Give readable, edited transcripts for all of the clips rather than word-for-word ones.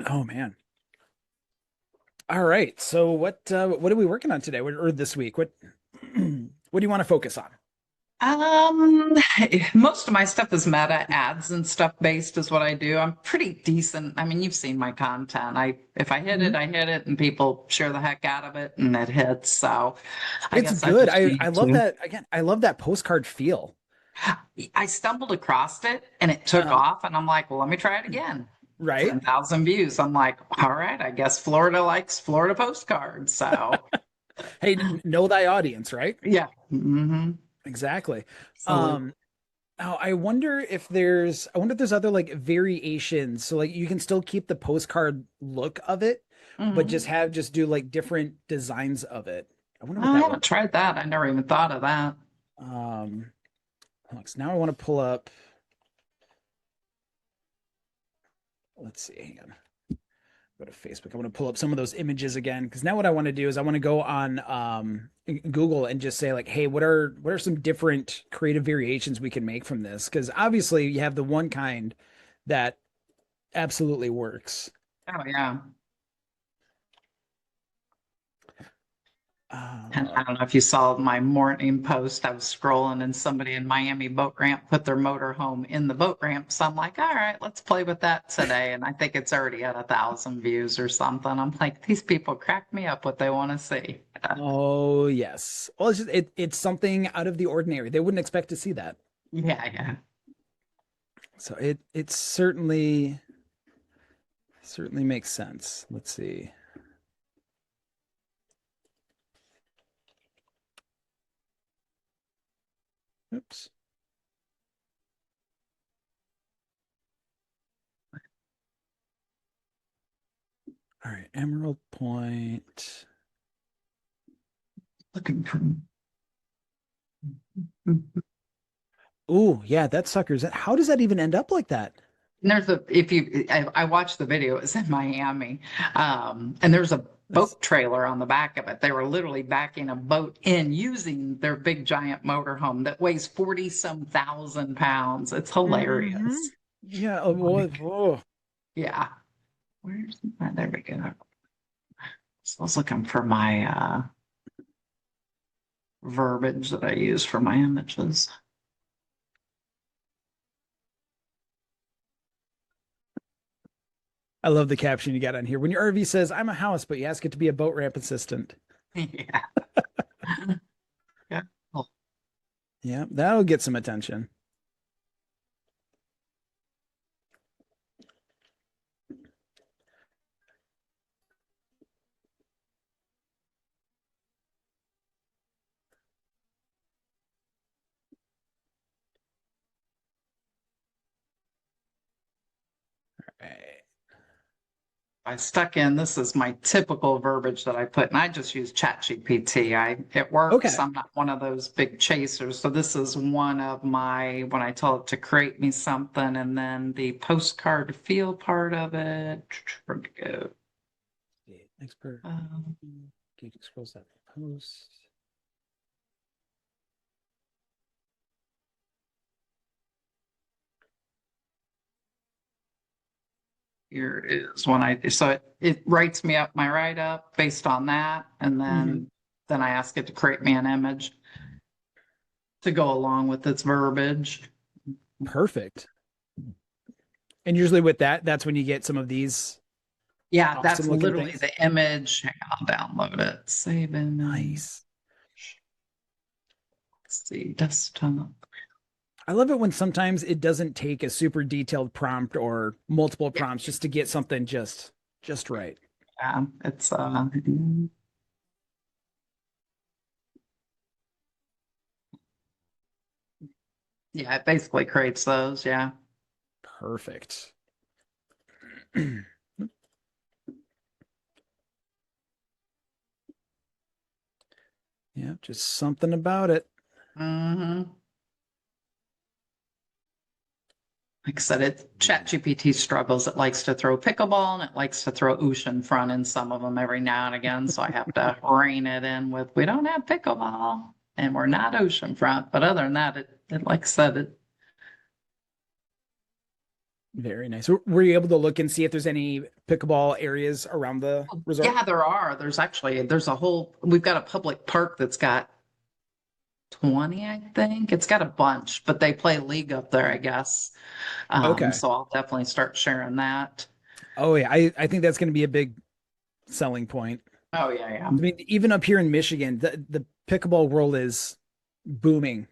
Oh man. All right. So what are we working on today or this week? What what do you want to focus on? Um, Most of my stuff is meta ads and stuff based is what I do. I'm pretty decent. I mean, you've seen my content. If I hit it, Mhm. I hit it and people share the heck out of it and it hits. So I It's guess I good. just I need love to. that again. I love that postcard feel. I stumbled across it and it took Uh, off and I'm like, well, let me try it again. right? 10,000 views. I'm like, all right, I guess Florida likes Florida postcards. So Hey, know thy audience, right? yeah. Exactly. Absolutely. Um, oh, I wonder if there's other like variations. So like you can still keep the postcard look of it, but Mhm. just do like different designs of it. I wonder what I that would. haven't tried that. I never even thought of that. Um, now I want to pull up. Let's see. Hang on. Go to Facebook. I want to pull up some of those images again because now what I want to do is I want to go on Google and just say like, hey, what are some different creative variations we can make from this? Because obviously you have the one kind that absolutely works. Oh yeah. And Uh, I don't know if you saw my morning post. I was scrolling and somebody in Miami boat ramp put their motor home in the boat ramp. So I'm like, all right, let's play with that today. And I think it's already at 1,000 views or something. I'm like, these people crack me up what they want to see. oh yes. Well, it's something out of the ordinary. They wouldn't expect to see that. Yeah, yeah. So it certainly makes sense. Let's see. Oops. All right, Emerald Point. Looking for. Ooh, yeah, that sucker's. How does that even end up like that? And there's a if you I watched the video, it was in Miami. And there's a That's boat trailer on the back of it. They were literally backing a boat in using their big giant motorhome that weighs 40 some thousand pounds. It's hmm hilarious. Yeah. Oh, boy. Like, Oh. yeah. There we go. So I was looking for my verbiage that I use for my images. I love the caption you got on here. When your RV says, I'm a house, but you ask it to be a boat ramp assistant. Yeah. Yeah. Yeah, that'll get some attention. Right. I stuck in, this is my typical verbiage that I put, and I just use ChatGPT. It works. Okay. I'm not one of those big chasers. So this is one of my when I tell it to create me something, and then the postcard feel part of it. Where'd it go? Expert. Um, Geek scrolls that post. Here is when it writes me up my write up based on that, and Hmm. then I ask it to create me an image to go along with its verbiage. Perfect. And usually with that, that's when you get some of these Yeah, awesome that's looking literally things. the image. Hang on, I'll download it. Save image. Nice. Let's see, desktop. I love it when sometimes it doesn't take a super detailed prompt or multiple Yeah, prompts just to get something just right. yeah, it's yeah, it basically creates those. Yeah. Perfect. Yeah, just something about it. hmm Like I said, ChatGPT struggles. It likes to throw pickleball and it likes to throw ocean front in some of them every now and again. So I have to rein it in with we don't have pickleball and we're not ocean front. But other than that, it like I said, it Very nice. Were you able to look and see if there's any pickleball areas around the resort? Yeah, there are. There's a whole, we've got a public park that's got 20, I think. It's got a bunch, but they play league up there, I guess. Okay. So I'll definitely start sharing that. Oh yeah, I think that's going to be a big selling point. Oh, yeah, yeah. I mean, even up here in Michigan, the pickleball world is booming.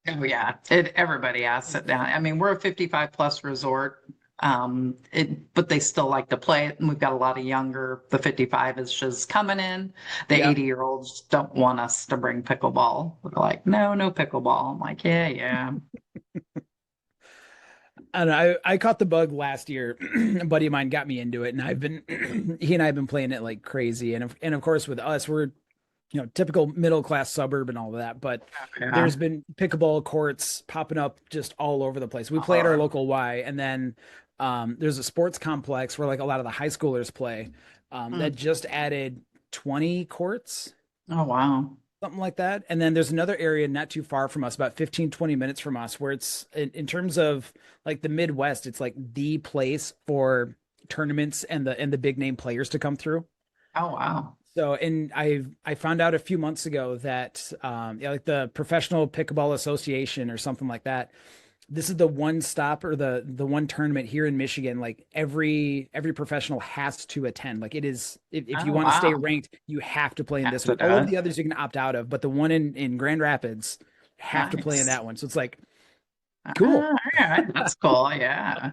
Oh, yeah. Everybody asks it down. I mean, we're a 55 plus resort. But they still like to play it. And we've got a lot of younger, the 55 is just coming in. The Yep. 80-year-olds don't want us to bring pickleball. They're like, no, no pickleball. I'm like, yeah, yeah. And I caught the bug last year. A buddy of mine got me into it, and I've been he and I have been playing it like crazy. And of course with us, we're typical middle class suburb and all of that, but Yeah. there's been pickleball courts popping up just all over the place. We play at our Uh, local Y, and then there's a sports complex where like a lot of the high schoolers play that hmm. just added 20 courts, Oh, wow. something like that. And then there's another area not too far from us, about 15, 20 minutes from us, where it's in terms of like the Midwest, it's like the place for tournaments and the big name players to come through. Oh, wow. So, and I found out a few months ago that yeah, like the Professional Pickleball Association or something like that. This is the one stop or the one tournament here in Michigan. Like every professional has to attend. Like it is, if you Oh, want to stay wow. ranked, you have to play in Have this to one. do All of it. the others you can opt out of, but the one in Grand Rapids have to play in Nice. that one. So it's like cool. All right. That's cool. Yeah.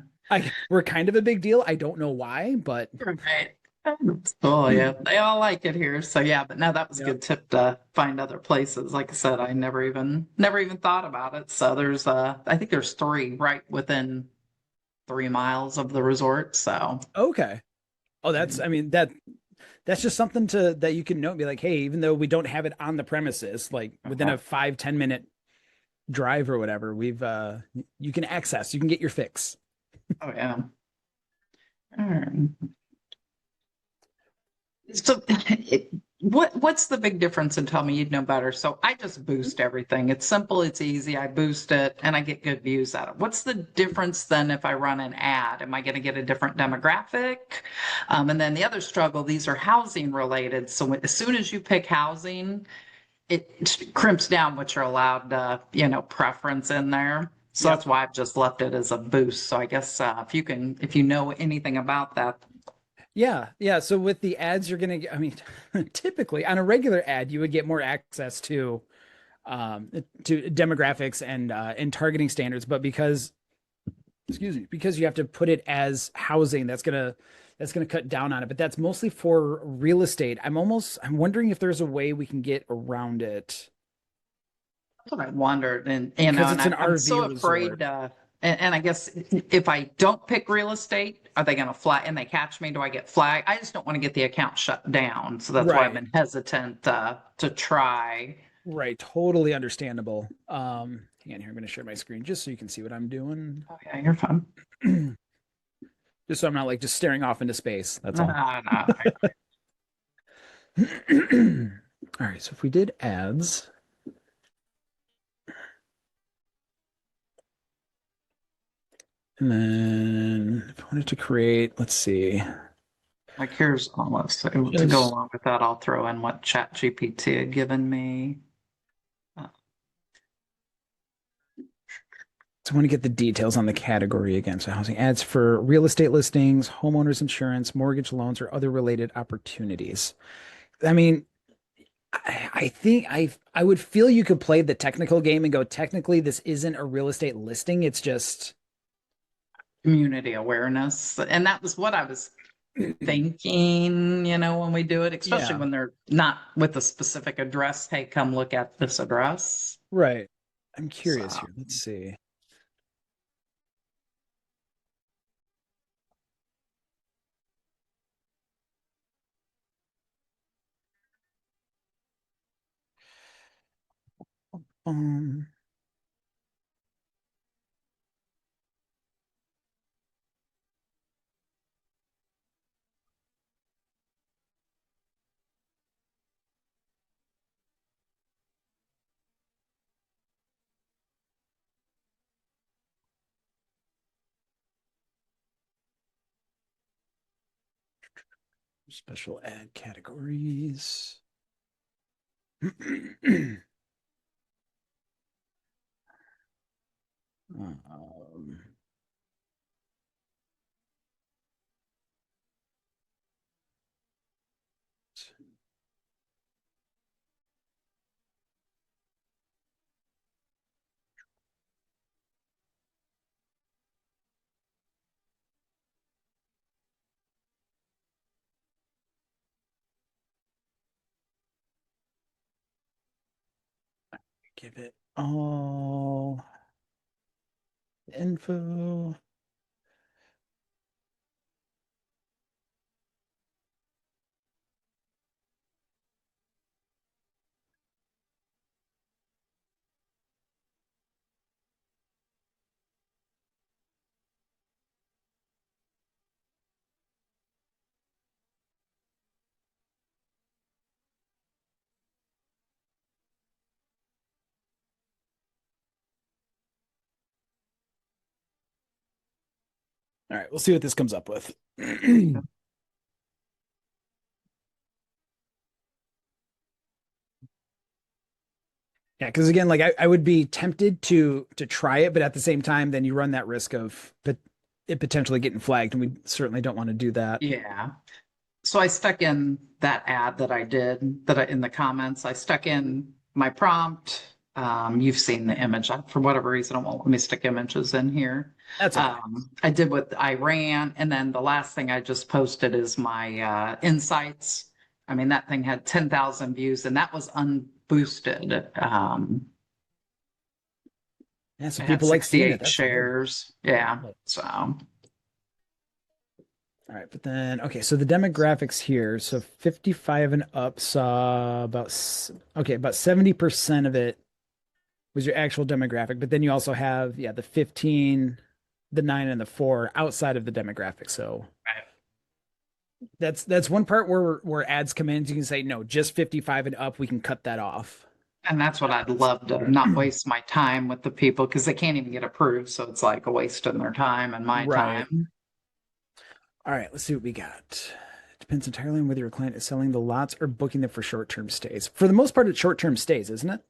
We're kind of a big deal. I don't know why, but Right. That's cool. Yeah. They all like it here. So yeah, but no, that was a yep. good tip to find other places. Like I said, I never even thought about it. So I think there's three right within 3 miles of the resort. So Okay. Oh, that's, I mean, that's just something to that you can note and be like, hey, even though we don't have it on the premises, like within oh a 5-10 minute drive or whatever, you can access, you can get your fix. yeah. All right. So what's the big difference? And tell me you'd know better. So I just boost everything. It's simple, it's easy. I boost it and I get good views out of it. What's the difference then if I run an ad? Am I going to get a different demographic? And then the other struggle, these are housing related. So as soon as you pick housing, it crimps down what you're allowed preference in there. So Yep. that's why I've just left it as a boost. So I guess if you know anything about that. Yeah, yeah. So with the ads, you're gonna get, I mean, typically on a regular ad, you would get more access to demographics and targeting standards, but because excuse me, because you have to put it as housing, that's gonna cut down on it. But that's mostly for real estate. I'm wondering if there's a way we can get around it That's what I wondered, and because and it's an I'm RV so afraid. resort. And I guess if I don't pick real estate, are they going to flag and they catch me? Do I get flagged? I just don't want to get the account shut down, so that's why I've Right. been hesitant to try. Right. Totally understandable. Hang on here. I'm going to share my screen just so you can see what I'm doing. Oh yeah, you're fine. Just so I'm not like just staring off into space. That's No, all. no. All right. So if we did ads, and then if I wanted to create, let's see, Like here's almost to go just along with that. I'll throw in what Chat GPT had given me. Uh, so I want to get the details on the category again. So housing ads for real estate listings, homeowners insurance, mortgage loans, or other related opportunities. I mean, I think I would feel you could play the technical game and go, technically, this isn't a real estate listing. It's just Community awareness, and that was what I was thinking, when we do it, especially yeah, when they're not with a specific address. Hey, come look at this address. right. I'm curious So, here. Let's see. Um, Special ad categories. Um, give it all info. All right, we'll see what this comes up with. Yeah, because again, like I would be tempted to try it, but at the same time, then you run that risk of it potentially getting flagged, and we certainly don't want to do that. Yeah. So I stuck in that ad that I did in the comments, I stuck in my prompt. You've seen the image. For whatever reason, it won't let me stick images in here. That's okay. I did what I ran, and then the last thing I just posted is my insights. I mean, that thing had 10,000 views, and that was unboosted. Yeah, so It had people like seeing it. 68 That's good. shares. Yeah. All So, right, but then okay, so the demographics here, so 55 and up saw okay, about 70% of it was your actual demographic, but then you also have the 15, the 9 and the 4 outside of the demographic. So that's one part where ads come in. You can say no, just 55 and up. We can cut that off. and that's what I'd love to not waste my time with the people because they can't even get approved. So it's like a waste of their time and my Right. time. All right, let's see what we got. It depends entirely on whether your client is selling the lots or booking them for short-term stays. For the most part, it's short-term stays, isn't it?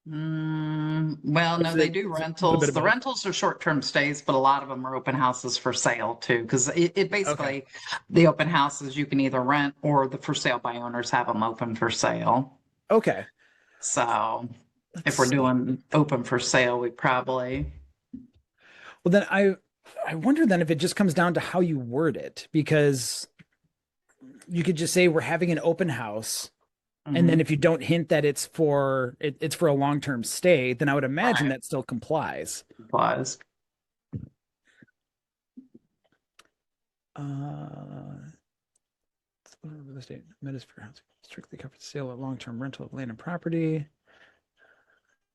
Well, Or no, they do is it a little bit rentals. of The both? rentals are short-term stays, but a lot of them are open houses for sale too. Because it Okay. basically, the open houses you can either rent or the for sale by owners have them open for sale. Okay. So Let's if we're see. doing open for sale, we probably, Well, then I wonder then if it just comes down to how you word it, because you could just say we're having an open house, and then mhm, if you don't hint that it's for a long-term stay, then I would imagine right, that still complies. applies. Uh, real estate Metasphere housing strictly covers the sale of long-term rental of land and property.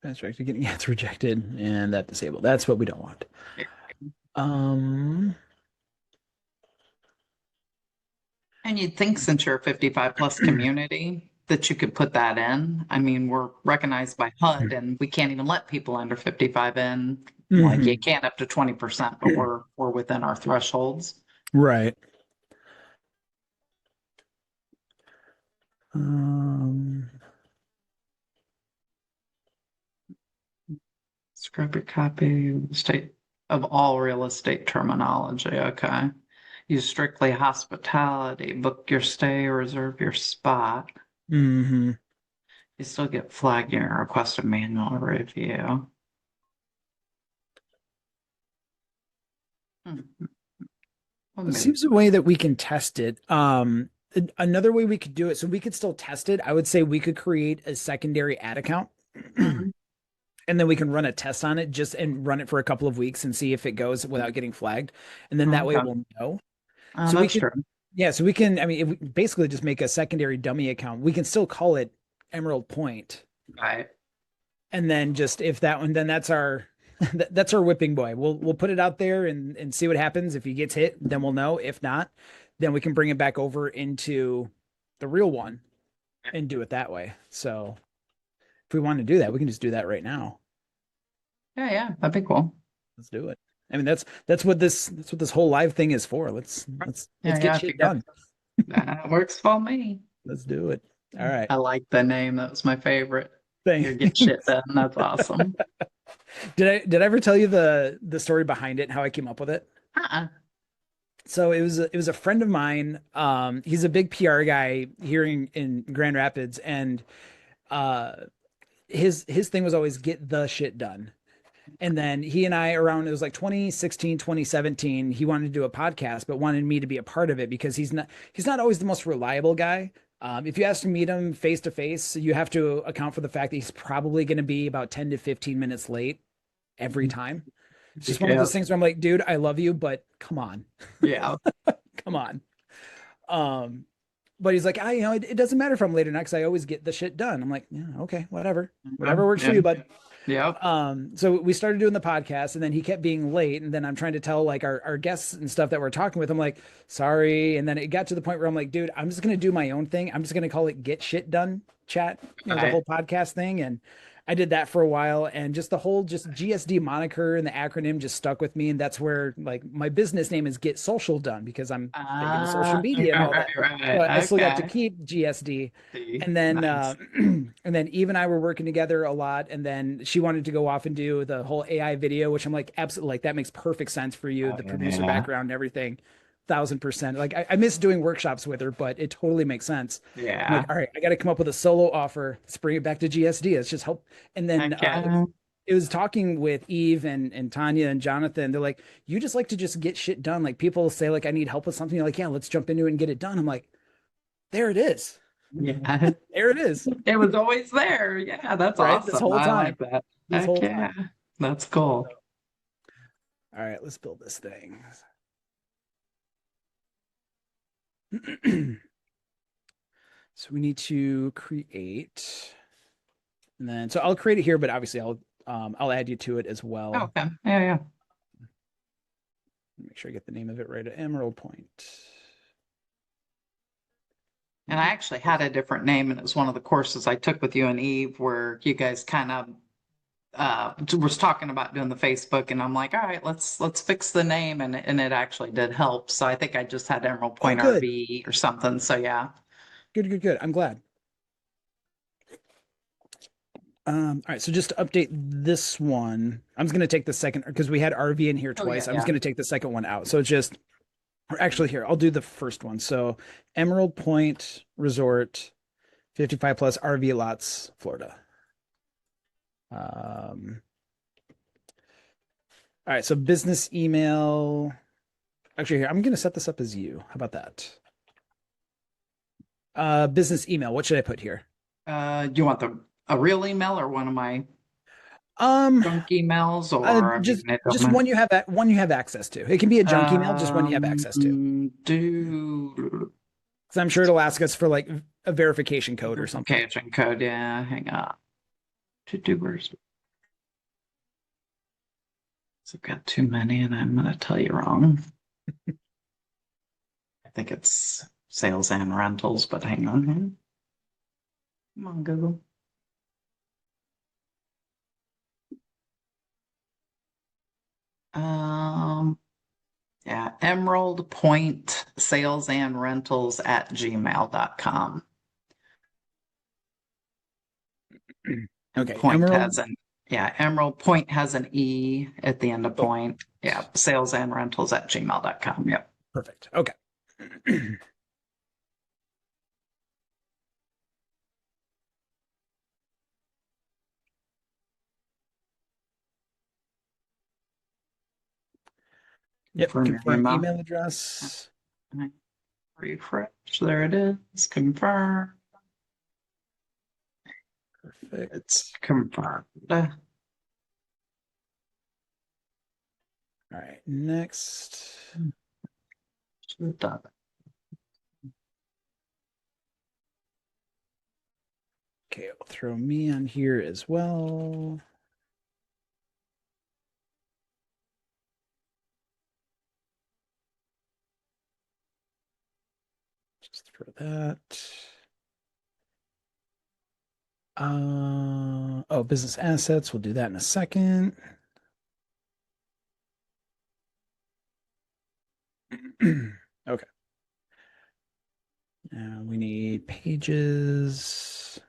That's right. Getting it's rejected and that disabled. That's what we don't want. Um, And you'd think since you're a 55 plus community that you could put that in. I mean, we're recognized by HUD and we can't even let people under 55 in. Like you mhm. can up to 20%, but we're within our thresholds. Right. Um, Scrub your copy of state of all real estate terminology. Okay. Use strictly hospitality, book your stay or reserve your spot. mhm. You still get flagged in your request a manual review. Hmm. Well, It maybe. seems a way that we can test it. Another way we could do it, so we could still test it. I would say we could create a secondary ad account, Mhm. and then we can run a test on it just and run it for a couple of weeks and see if it goes without getting flagged. And then that way Okay. we'll know. Oh, So we that's could, true. yeah, so we can, I mean, if we basically just make a secondary dummy account. We can still call it Emerald Point. Right. And then just if that one, then that's our that's our whipping boy. We'll put it out there and see what happens. If he gets hit, then we'll know. If not, then we can bring it back over into the real one and do it that way. So if we want to do that, we can just do that right now. Yeah, yeah, that'd be cool. Let's do it. I mean, that's what this whole live thing is for. Let's Yeah, get yeah, if you shit get done. That works for me. Let's do it. All right. I like the name. That was my favorite. Your get shit Thanks. done. That's awesome. Did I ever tell you the story behind it and how I came up with it? Uh-uh. So it was a friend of mine. He's a big PR guy here in Grand Rapids, and uh, his thing was always get the shit done. And then he and I around it was like 2016, 2017, he wanted to do a podcast, but wanted me to be a part of it because he's not always the most reliable guy. If you ask to meet him face to face, you have to account for the fact that he's probably going to be about 10 to 15 minutes late every time. It's just one of Yeah. those things where I'm like, dude, I love you, but come on, Yeah. come on. Um, but he's like, it doesn't matter if I'm late or not because I always get the shit done. I'm like, yeah, okay, whatever works for Yeah. you, bud. Yep. So we started doing the podcast and then he kept being late. And then I'm trying to tell like our guests and stuff that we're talking with. I'm like, sorry. And then it got to the point where I'm like, dude, I'm just going to do my own thing. I'm just going to call it Get Shit Done Chat, the Right. whole podcast thing. And I did that for a while and just the whole just GSD moniker and the acronym just stuck with me. And that's where like my business name is Get Social Done because I'm big into social media and all Right, that. So I right. still got to Okay. keep GSD. See, And then nice. and then Eve and I were working together a lot. And then she wanted to go off and do the whole AI video, which I'm like, absolutely, like that makes perfect sense for you, Oh, the producer yeah. background and everything. 1,000%. Like I miss doing workshops with her, but it totally makes sense. I'm like, Yeah. all right, I got to come up with a solo offer. Let's bring it back to GSD. Let's just help. And then Okay. it was talking with Eve and Tanya and Jonathan. They're like, you just like to just get shit done. Like people say, like, I need help with something. You're like, yeah, let's jump into it and get it done. I'm like, there it is. Yeah. There it is. It was always there. Yeah, that's Right? This awesome. whole I like time. that. This Heck whole yeah. time. That's cool. So, all right, let's build this thing. So we need to create, and then so I'll create it here, but obviously I'll add you to it as well. Okay. Yeah, yeah. Make sure I get the name of it right. Emerald Point. And I actually had a different name, and it was one of the courses I took with you and Eve, where you guys kind of was talking about doing the Facebook, and I'm like, all right, let's fix the name, and it actually did help. So I think I just had Emerald Oh, Point good. RV or something. So yeah. Good, good, good. I'm glad. All right, so just to update this one, I'm just gonna take the second because we had RV in here Oh yeah, twice. I'm just yeah. gonna take the second one out. So it's just, or actually here, I'll do the first one. So Emerald Point Resort, 55 plus RV lots, Florida. Um, all right, so business email. Actually, here, I'm gonna set this up as you. How about that? Business email. What should I put here? Do you want the a real email or one of my Um, junk emails, or I mean, just it don't just matter. one you have access to. It can be a junk email, just one you have access to. Do Because I'm sure it'll ask us for like a verification code or something. verification code. Yeah, hang on. To do where's I've got too many, and I'm gonna tell you wrong. I think it's sales and rentals, but hang on here. Come on, Google. Um, yeah, Emerald Point Sales and Rentals at gmail.com. And Okay, Point Emerald. has an, yeah, Emerald Point has an E at the end of Oh, Point. Yeah, sales and rentals at gmail.com. Yep. perfect. Okay. Yep, Confirm your confirm email. email address. Refresh. There it is. Confirm. Perfect. It's confirmed. All right, next. Done. Okay, I'll throw me on here as well. Just throw that. Oh, business assets. We'll do that in a second. Okay. We need pages.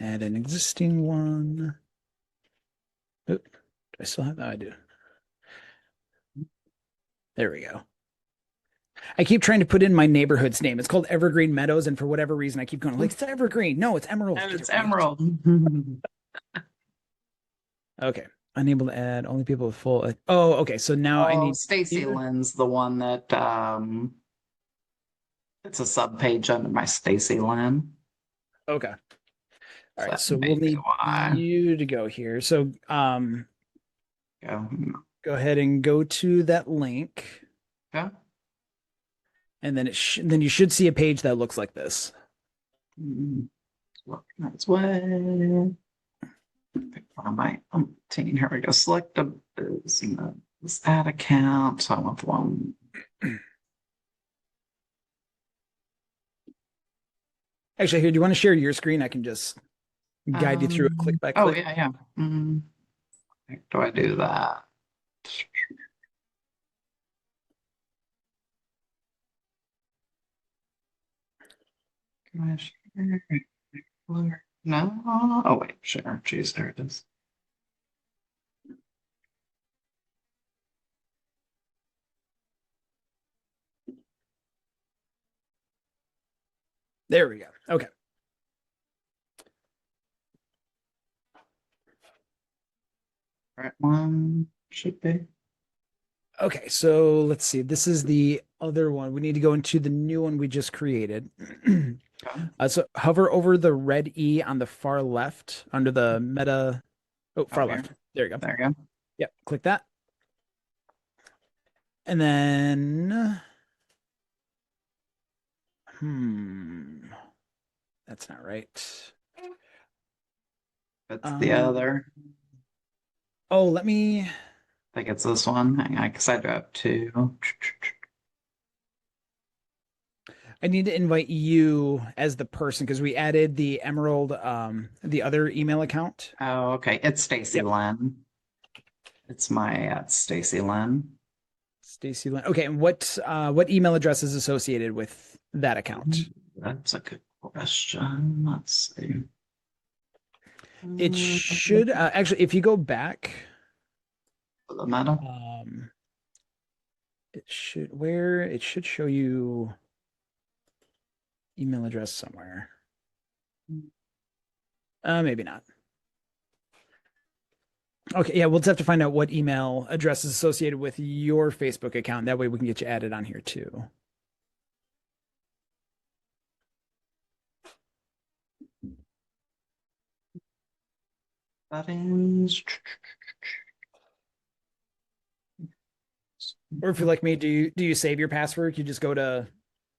Add an existing one. Oop, do I still have that? I do. There we go. I keep trying to put in my neighborhood's name. It's called Evergreen Meadows, and for whatever reason, I keep going like it's Evergreen. No, it's Emerald. And Get it it's right. Emerald. Okay. Unable to add only people with full. Oh, okay. So now I Oh, need Stacy here. Lynn's the one that it's a sub page under my Stacy Lynn. Okay. All So right. that So may we'll be need why. you to go here. So Go. go ahead and go to that link, Go. and then then you should see a page that looks like this. Look that's way. On my umpteen. Here we go. Select a business ad account. So I want the one. Actually, here, do you want to share your screen? I can just guide you through it click by Oh click. yeah, yeah. How do I do that? Can I share? No. Oh wait, share. Geez, there it is. There we go. Okay. Right one should be. Okay, so let's see. This is the other one. We need to go into the new one we just created. Okay. So hover over the red E on the far left under the meta. Oh, Oh far here. left. There you go. There you go. Yep, click that. And then, that's not right. That's the Um, other. oh, let me, I think it's this one. Hang on, because I do have two. I need to invite you as the person because we added the Emerald, the other email account. Oh, okay. It's Stacy Yep. Lynn. It's my Stacy Lynn. Stacy Lynn. Okay, and what email address is associated with that account? That's a good question. Let's see. It should actually, if you go back, The meta. um, it should show you email address somewhere. Maybe not. Okay, yeah, we'll just have to find out what email address is associated with your Facebook account. That way we can get you added on here too. Settings. Or if you're like me, do you save your password? You just go to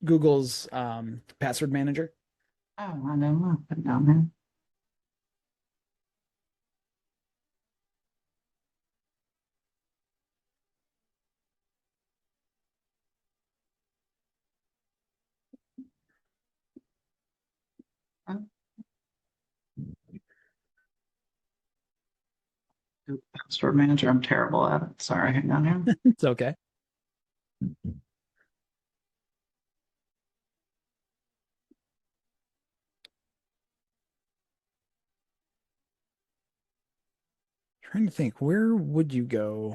Google's password manager. Oh, I know. I'll put it down there. Oh, password manager. I'm terrible at it. Sorry. Hang on here. It's okay. Trying to think, where would you go?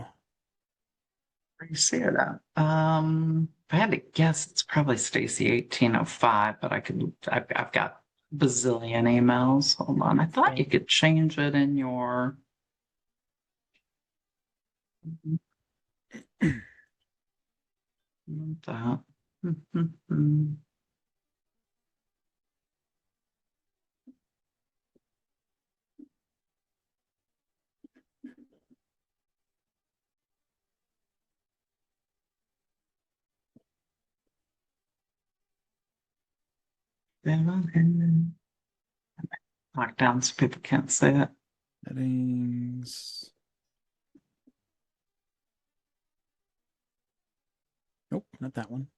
Where do you see it at? If I had to guess, it's probably Stacy 1805, but I've got bazillion emails. Hold on. I thought you could change it in your. That. Lock down so people can't see it. Settings. Nope, not that one.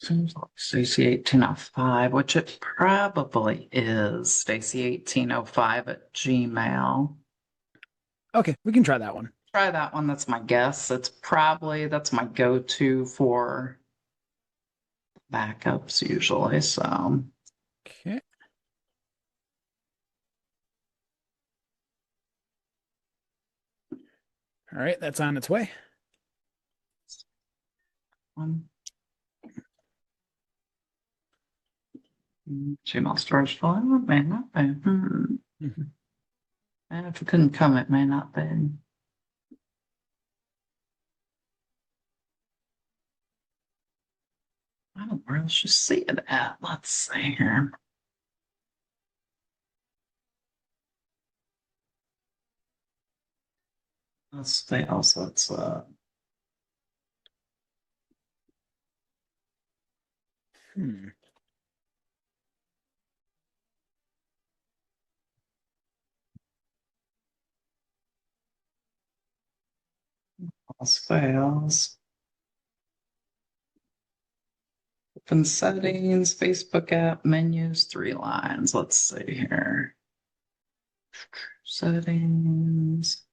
Seems like Stacy 1805, which it probably is. Stacy 1805 at Gmail. Okay, we can try that one. Try that one. That's my guess. That's my go-to for backups usually. So Okay. All right, that's on its way. um, Gmail storage file may not be. Mhm. And if it couldn't come, it may not be. I don't know where else you see it at. Let's see here. Let's see. Also, it's Hmm. fails. Open settings, Facebook app, menus, 3 lines. Let's see here. Settings.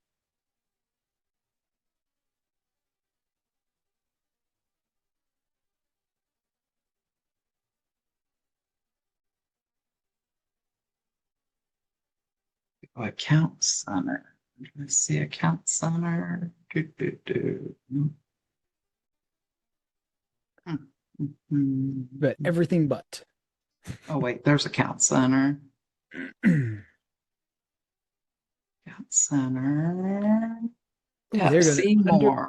Oh, account center. Let's see, account center. Hmm. Hmm. But everything but. Oh, wait, there's account center. Account center. Ooh, Tap there you go. see Under, more.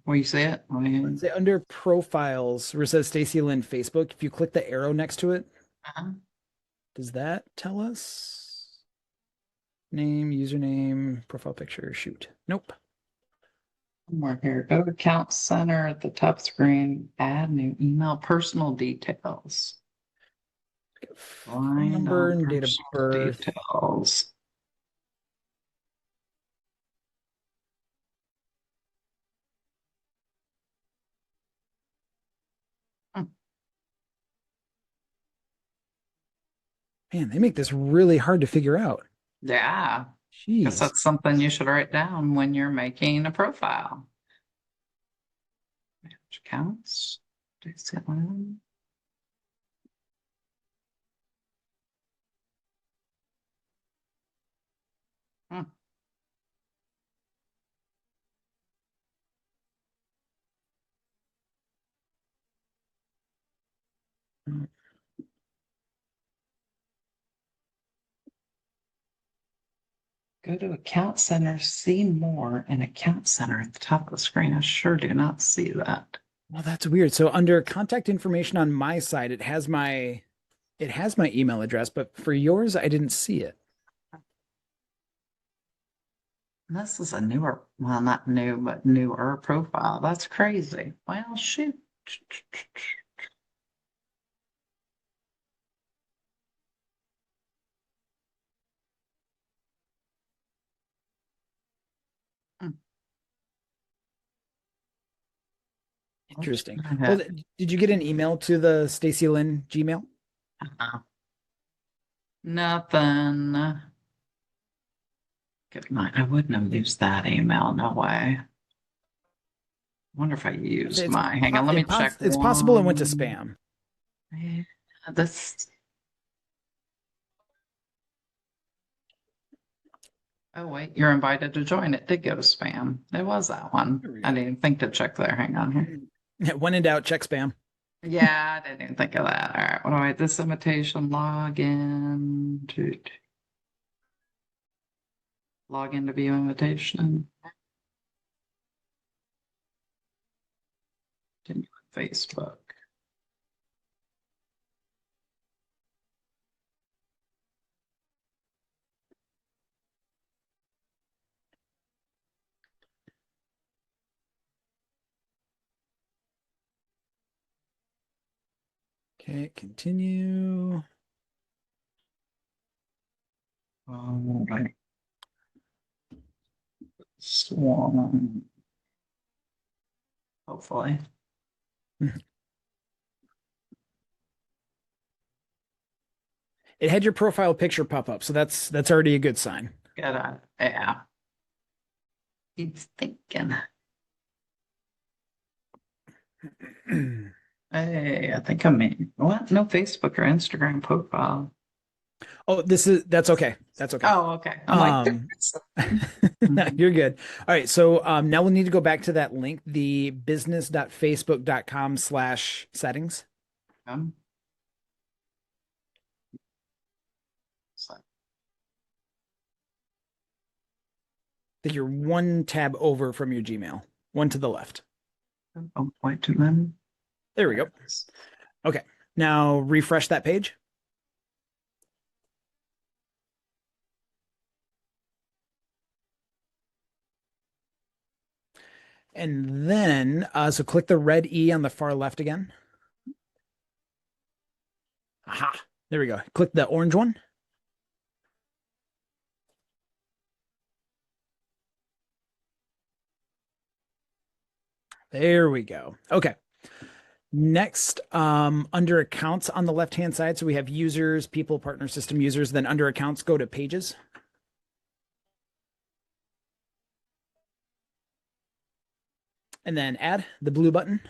Where you see it? let's say under profiles where it says Stacy Lynn Facebook, if you click the arrow next to it, Uh-huh. does that tell us name, username, profile picture? Shoot. Nope. Somewhere here. Go to account center at the top screen. Add new email, personal details. Phone Find number on and date of personal birth. details. Hmm. Man, they make this really hard to figure out. Yeah, guess Jeez. that's something you should write down when you're making a profile. Manage accounts. Hmm. Go to account center, see more, and account center at the top of the screen. I sure do not see that. Well, that's weird. So under contact information on my side, it has my email address, but for yours, I didn't see it. This is a newer, well, not new, but newer profile. That's crazy. Well, shoot. Hmm. Oops, Interesting. I Well, had- did you get an email to the Stacy Lynn Gmail? Nothing. Good night. I wouldn't have used that email. No way. I wonder if I used It's my. Hang on, let me check it's possible it went to one. spam. Yeah, this. Oh, wait, you're invited to join. It did go to spam. It was that one. There we I go. didn't even think to check there. Hang on here. When in doubt, check spam. Yeah, I didn't even think of that. All right, what do I, this invitation login to log in to view invitation. Continue with Facebook. Okay, continue. Right. Swan. Hopefully. It had your profile picture pop up, so that's already a good sign. Yeah. He's thinking. Hey, I think I'm in. What? No Facebook or Instagram profile. Oh, that's okay. That's okay. Oh, okay. I'm like, Um, Mhm. you're good. All right, so now we'll need to go back to that link, the business.facebook.com/settings. Um, so, I think you're one tab over from your Gmail, one to the left. oh, wait too many. There we There go. it is. Okay, now refresh that page. And then, so click the red E on the far left again. Aha, there we go. Click the orange one. There we go. Okay. Next, under accounts on the left-hand side, so we have users, people, partner system users. Then under accounts, go to pages. And then add the blue button.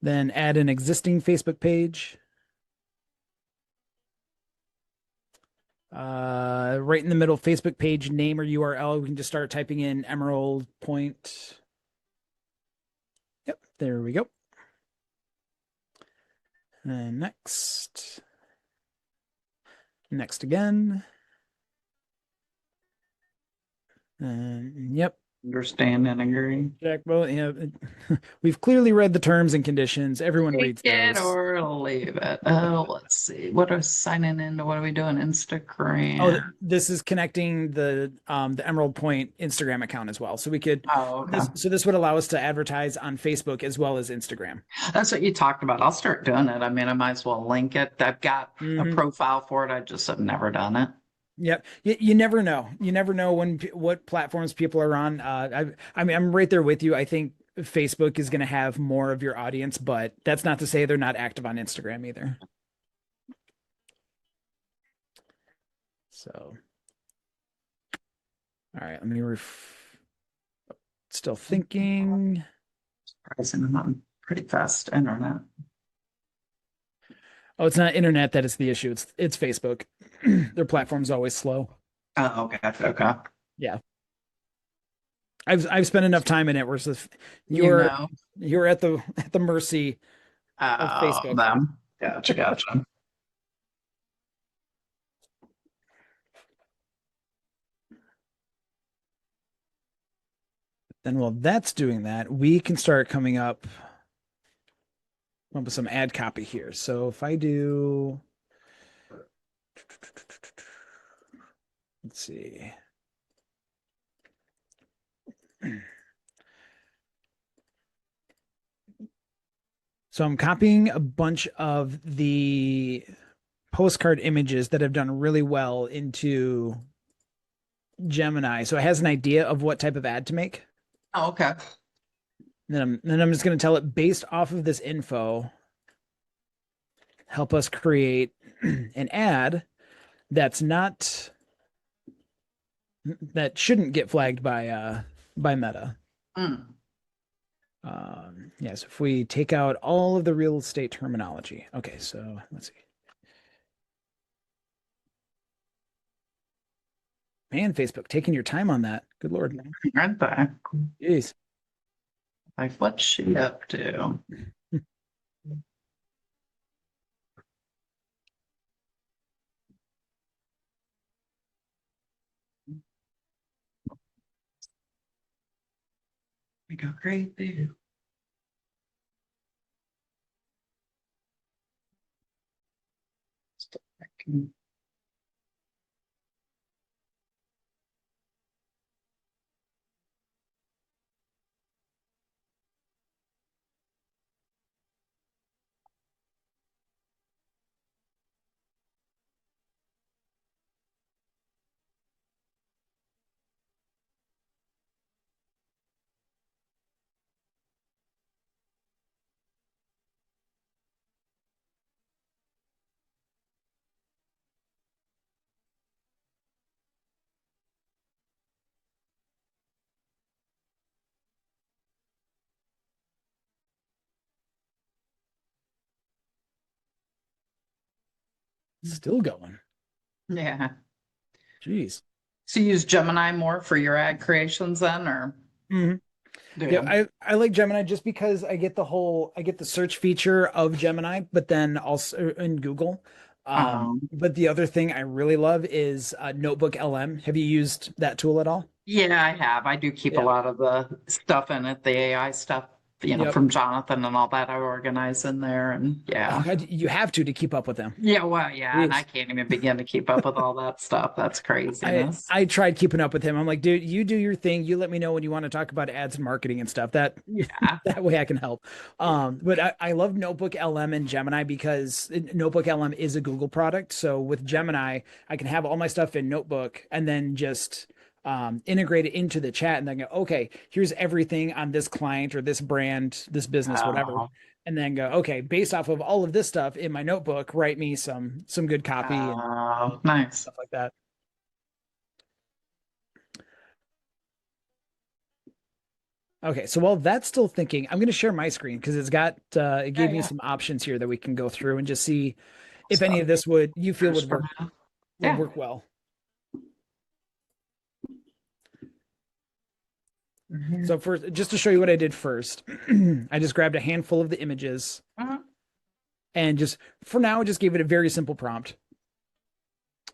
Then add an existing Facebook page. Right in the middle, Facebook page name or URL. We can just start typing in Emerald Point. Yep, there we go. And next. Next again. And yep, Understand and agree. Jack. Well, we've clearly read the terms and conditions. Everyone Take reads it those. or leave it. Oh, let's see. What are signing into? What are we doing? Oh, Instagram. this is connecting the Emerald Point Instagram account as well. So we could Oh, okay. this would allow us to advertise on Facebook as well as Instagram. That's what you talked about. I'll start doing it. I mean, I might as well link it. I've got a Hmm. profile for it. I just have never done it. Yep. You never know. You never know what platforms people are on. I mean, I'm right there with you. I think Facebook is going to have more of your audience, but that's not to say they're not active on Instagram either. So, all right, let me still thinking. Surprising, I'm on pretty fast internet. Oh, it's not internet that is the issue. It's Facebook. Their platform's always slow. Oh, okay. Okay. Yeah. I've spent enough time in it where You you're know, you're at the mercy of Facebook. them. Gotcha. Gotcha. Then while that's doing that, we can start coming up with some ad copy here. So if I do, let's see. So I'm copying a bunch of the postcard images that have done really well into Gemini. So it has an idea of what type of ad to make. Oh, okay. Then I'm just going to tell it based off of this info, help us create an ad that's not that shouldn't get flagged by Meta. Mm. Yes, if we take out all of the real estate terminology. Okay, so let's see. Man, Facebook, taking your time on that. Good Lord. Right back. Jeez. Like, what's she up to? We go crazy. Still going. Yeah. Jeez. So you use Gemini more for your ad creations then, or Hmm. do Yeah, you? I like Gemini just because I get the search feature of Gemini, but then also in Google. Um, But the other thing I really love is Notebook LM. Have you used that tool at all? yeah, I have. I do keep a Yeah. lot of the stuff in it, the AI stuff, Yep. from Jonathan and all that I organize in there. And Oh yeah. God, you have to keep up with them. Yeah, well, yeah, and I Jeez. can't even begin to keep up with all that stuff. That's craziness. I tried keeping up with him. I'm like, dude, you do your thing. You let me know when you want to talk about ads and marketing and stuff. That Yeah. that way I can help. But I love Notebook LM and Gemini because Notebook LM is a Google product. So with Gemini, I can have all my stuff in Notebook and then just integrate it into the chat and then go, okay, here's everything on this client or this brand, this business, whatever. Oh, And then go, okay, based off of all of this stuff in my notebook, write me some good copy and nice. stuff like that. Okay, so while that's still thinking, I'm going to share my screen because it Yeah, gave me yeah. some options here that we can go through and just see if any Stuff. of this would you feel There's for now. would Yeah. work well. Mhm. So first, just to show you what I did first, I just grabbed a handful of the images Mhm. and just for now, just gave it a very simple prompt.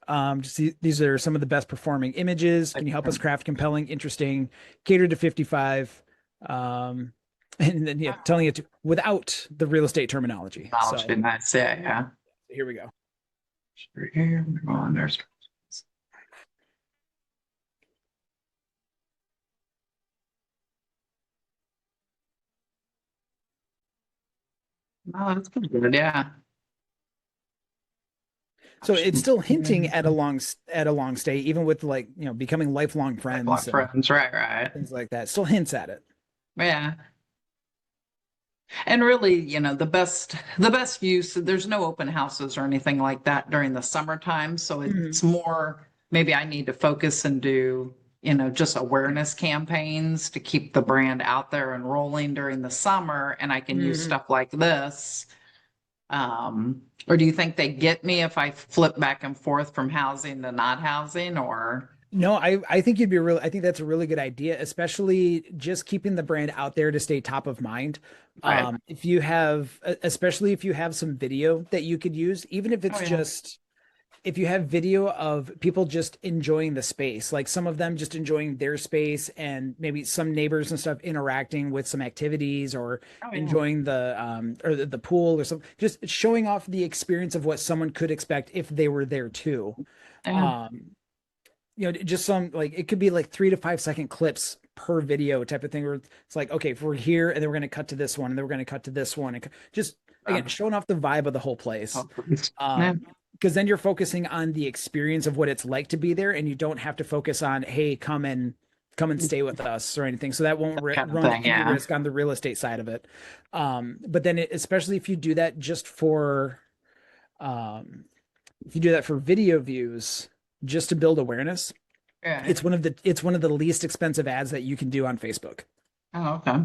These are some of the best performing images. Can you help us craft compelling, interesting, cater to 55? Um, and then yeah, telling it to, without the real estate terminology. Knowledge So be nice. Yeah, yeah. here we go. Sure, here, come on, there's. Oh, that's pretty good. Yeah. So it's still hinting at Like a long stay, even with like becoming lifelong friends block and friends, right, right. things like that. Still hints at it. Yeah. And really, the best use, there's no open houses or anything like that during the summertime. So Hmm. it's more, maybe I need to focus and do, just awareness campaigns to keep the brand out there and rolling during the summer. And I can use Hmm. stuff like this. Or do you think they get me if I flip back and forth from housing to not housing or? No, I think that's a really good idea, especially just keeping the brand out there to stay top of mind. Right. If you have, especially if you have some video that you could use, even if Oh, it's yeah. just if you have video of people just enjoying the space, like some of them just enjoying their space and maybe some neighbors and stuff interacting with some activities or Oh, yeah. enjoying the pool or something, just showing off the experience of what someone could expect if they were there too. Yeah. Um, just some like it could be like 3 to 5 second clips per video type of thing where it's like, okay, if we're here and then we're going to cut to this one and then we're going to cut to this one and just again Uh, showing off the vibe of the whole place. yeah. Because then you're focusing on the experience of what it's like to be there and you don't have to focus on, hey, come and stay with us or anything. So that won't Kind of run thing. any Yeah. risk on the real estate side of it. But then especially if you do that just for um, if you do that for video views just to build awareness, Yeah. it's one of the least expensive ads that you can do on Facebook. Oh, okay.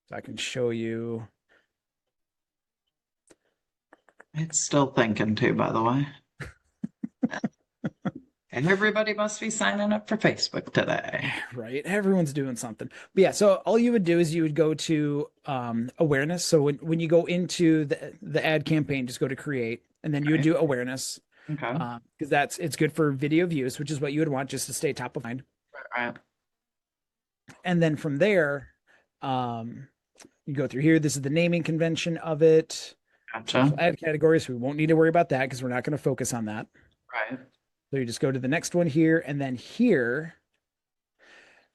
So I can show you. It's still thinking too, by the way. And everybody must be signing up for Facebook today. Right, everyone's doing something. But yeah, so all you would do is you would go to awareness. So when you go into the ad campaign, just go to create, and then you would Right. do awareness Okay. because that's it's good for video views, which is what you would want just to stay top of mind. Right. And then from there, um, you go through here. This is the naming convention of it. Gotcha. Social ad categories. We won't need to worry about that because we're not going to focus on that. Right. So you just go to the next one here, and then here,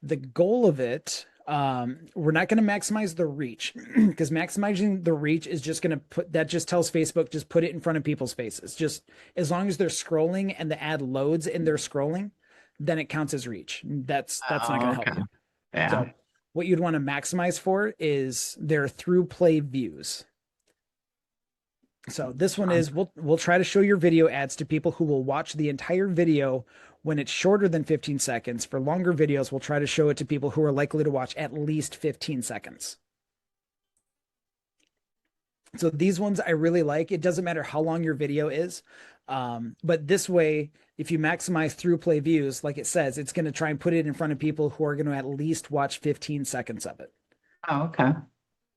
the goal of it, we're not going to maximize the reach because maximizing the reach is just going to put that just tells Facebook just put it in front of people's faces. Just as long as they're scrolling and the ad loads and they're scrolling, then it counts as reach. That's not going Oh, to help okay. you. Yeah. So what you'd want to maximize for is their through play views. So this one is we'll try to show your video ads to people who will watch the entire video when it's shorter than 15 seconds. For longer videos, we'll try to show it to people who are likely to watch at least 15 seconds. So these ones I really like. It doesn't matter how long your video is. But this way, if you maximize through play views, like it says, it's going to try and put it in front of people who are going to at least watch 15 seconds of it. Oh, okay.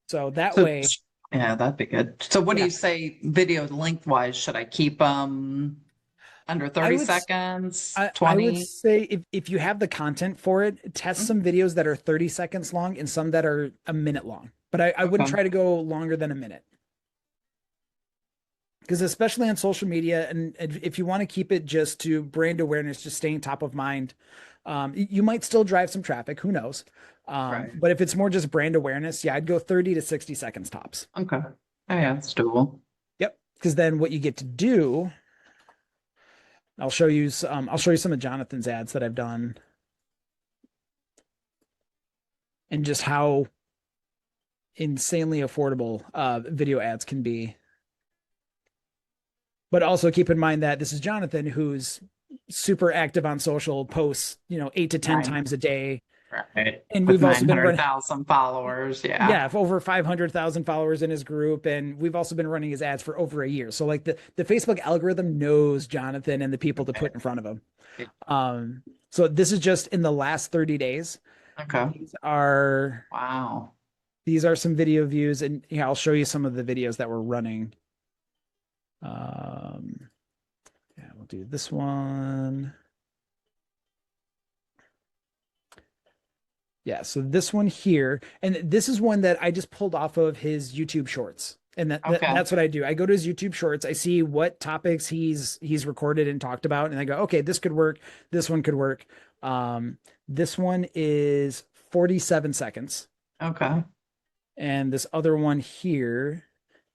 So that So, way, yeah, that'd be good. So what do yeah, you say video length wise? Should I keep under I 30 would seconds, I would 20? say if you have the content for it, test Mm, some videos that are 30 seconds long and some that are a minute long. But I wouldn't okay. try to go longer than a minute. Because especially on social media, and if you want to keep it just to brand awareness, just staying top of mind, you might still drive some traffic. Who knows? Right. But if it's more just brand awareness, yeah, I'd go 30 to 60 seconds tops. Okay. Oh, Yeah. yeah, it's doable. Yep. Because then what you get to do, I'll show you some of Jonathan's ads that I've done and just how insanely affordable video ads can be. But also keep in mind that this is Jonathan, who's super active on social, posts, 8 to 10 Right. times a day. Right. And With we've also been running, 900,000 followers. Yeah. yeah, over 500,000 followers in his group. And we've also been running his ads for over a year. So like the Facebook algorithm knows Jonathan and the people to put in front of him. Um, so this is just in the last 30 days. Okay. These are Wow. these are some video views, and yeah, I'll show you some of the videos that we're running. Um, yeah, we'll do this one. Yeah, so this one here, and this is one that I just pulled off of his YouTube Shorts. And Okay. that's what I do. I go to his YouTube Shorts, I see what topics he's recorded and talked about, and I go, okay, this could work, this one could work. This one is 47 seconds, Okay. and this other one here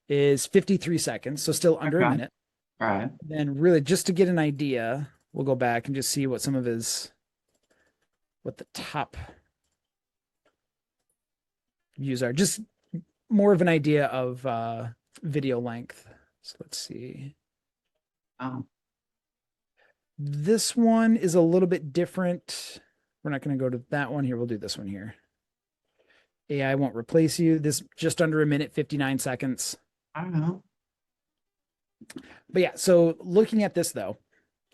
is 53 seconds, so still under a Okay. minute. Right. Then really just to get an idea, we'll go back and just see what some of his what the top views are. Just more of an idea of video length. So let's see. Oh, This one is a little bit different. We're not going to go to that one here. We'll do this one here. AI won't replace you. This just under a minute, 59 seconds. I don't know. But yeah, so looking at this though,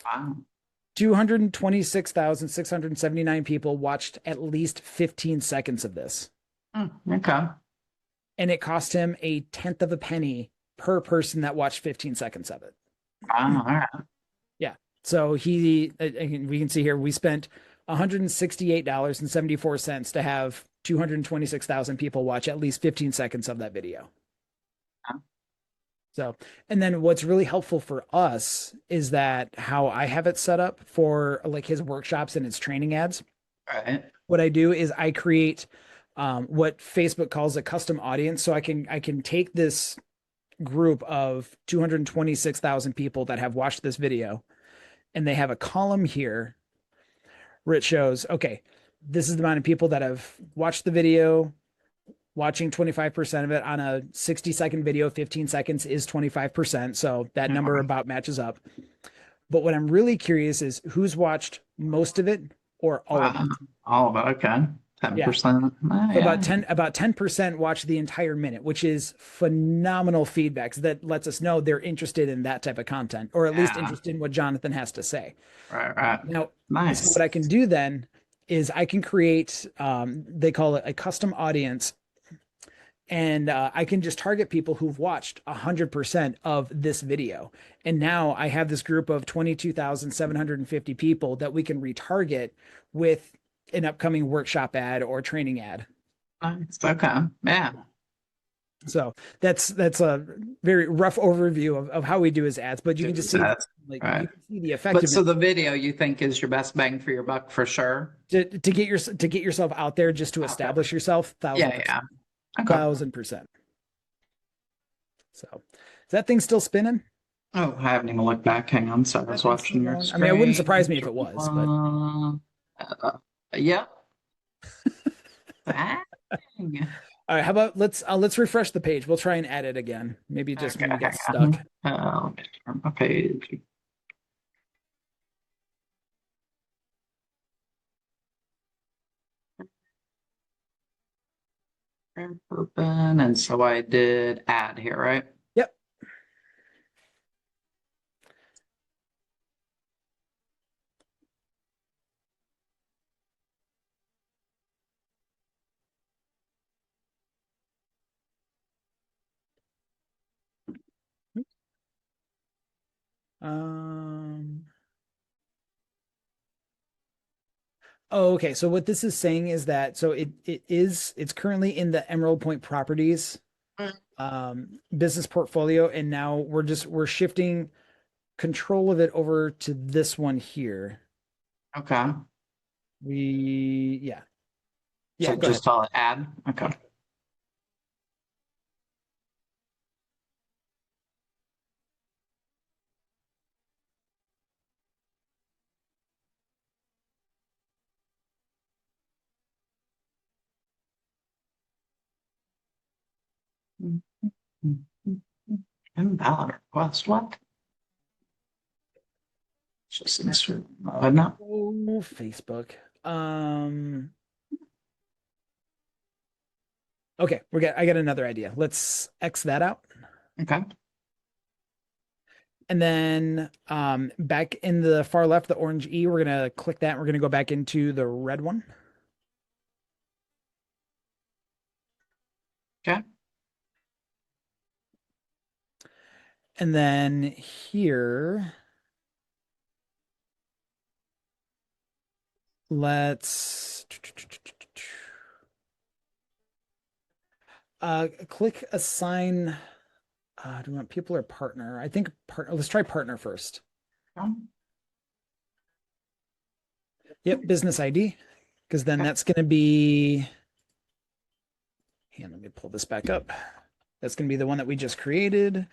Wow. 226,679 people watched at least 15 seconds of this. Okay. And it cost him a tenth of a penny per person that watched 15 seconds of it. Wow. All right. Yeah. So we can see here, we spent $168.74 to have 226,000 people watch at least 15 seconds of that video. So, and then what's really helpful for us is that how I have it set up for like his workshops and his training ads. Right. What I do is I create what Facebook calls a custom audience. So I can take this group of 226,000 people that have watched this video, and they have a column here where it shows, okay, this is the amount of people that have watched the video. Watching 25% of it on a 60-second video, 15 seconds is 25%. So that number about matches up. But what I'm really curious is who's watched most of it or all of Wow. it. All of it. Okay. Yeah. 10%. Oh, So yeah. about 10% watch the entire minute, which is phenomenal feedback. So that lets us know they're interested in that type of content, or at least Yeah. interested in what Jonathan has to say. Right. Right. Now, so Nice. what I can do then is I can create, they call it a custom audience, and I can just target people who've watched 100% of this video. And now I have this group of 22,750 people that we can retarget with an upcoming workshop ad or training ad. Nice. Okay. Yeah. So that's a very rough overview of how we do his ads, but you can just see Success. like Right. you can see the But so effectiveness the video you think is your best bang for your buck for sure to get yourself out there just to out there. establish yourself, thousand Yeah. Yeah. percent, Okay. 1,000%. So is that thing still spinning? Oh, I haven't even looked back. Hang on. So I That was thing's still watching your going. I mean, it wouldn't surprise screen. me if it was, but Yeah. Dang. all right. How about let's refresh the page. We'll try and add it again. Maybe just Okay, when we get hang stuck. on. Let me turn my page. Urban, and so I did add here, right? Yep. Um, oh, okay. So what this is saying is that it's currently in the Emerald Point Properties Mm. business portfolio, and now we're shifting control of it over to this one here. Okay. Yeah. Yeah, So go ahead. just call it add. Okay. Invalid request. What? Just insert. No. Oh, Facebook. Okay, I got another idea. Let's X that out. Okay. And then back in the far left, the orange E, we're gonna click that. We're gonna go back into the red one. Okay. And then here, let's click assign. Do we want people or partner? I think partner. Let's try partner first. Yep, business ID, because then Okay. that's going to be. And let me pull this back up. That's going to be the one that we just created.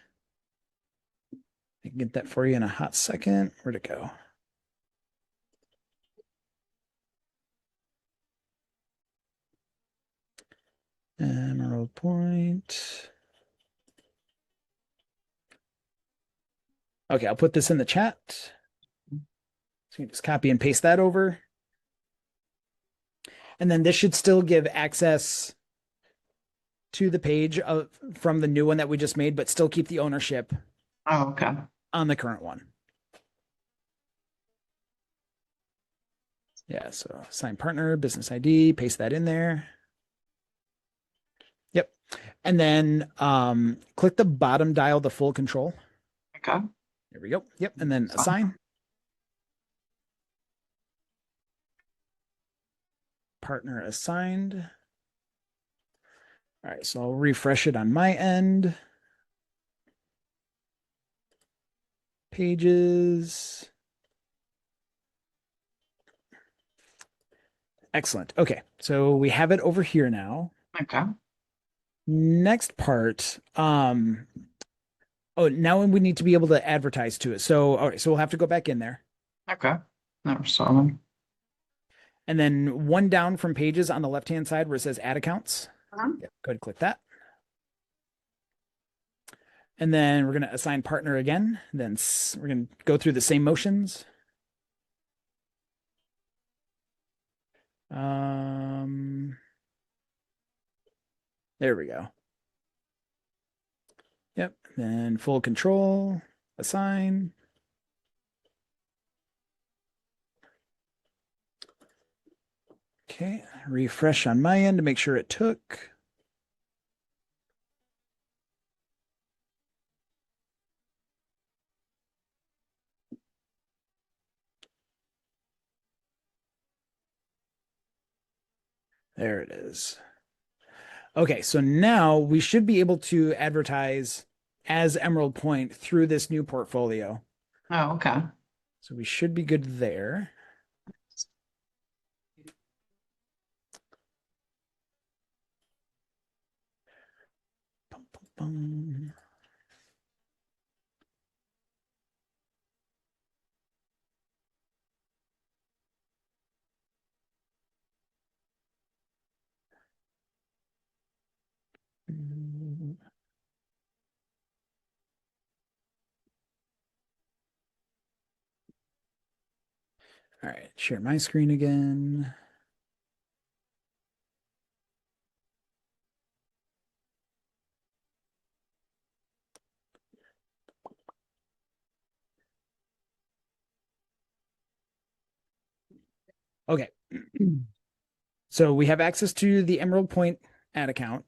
I can get that for you in a hot second. Where'd it go? Emerald Point. Okay, I'll put this in the chat. So you can just copy and paste that over. And then this should still give access to the page from the new one that we just made, but still keep the ownership Oh, okay. on the current one. Yeah, so sign partner, business ID, paste that in there. Yep. And then click the bottom dial, the full control. Okay. There we go. Yep. And then So, assign partner assigned. All right, so I'll refresh it on my end. Pages. Excellent. Okay, so we have it over here now. okay. Next part. Oh, now we need to be able to advertise to it. So, all right, so we'll have to go back in there. Okay. Never saw them. And then one down from pages on the left-hand side where it says add accounts. Mhm. Yep, go ahead and click that. And then we're going to assign partner again. Then we're going to go through the same motions. Um, there we go. Yep. Then full control, assign. Okay. Refresh on my end to make sure it took. There it is. Okay, so now we should be able to advertise as Emerald Point through this new portfolio. Oh, okay. So we should be good there. Bum, bum, bum. All right, share my screen again. Okay. So we have access to the Emerald Point ad account.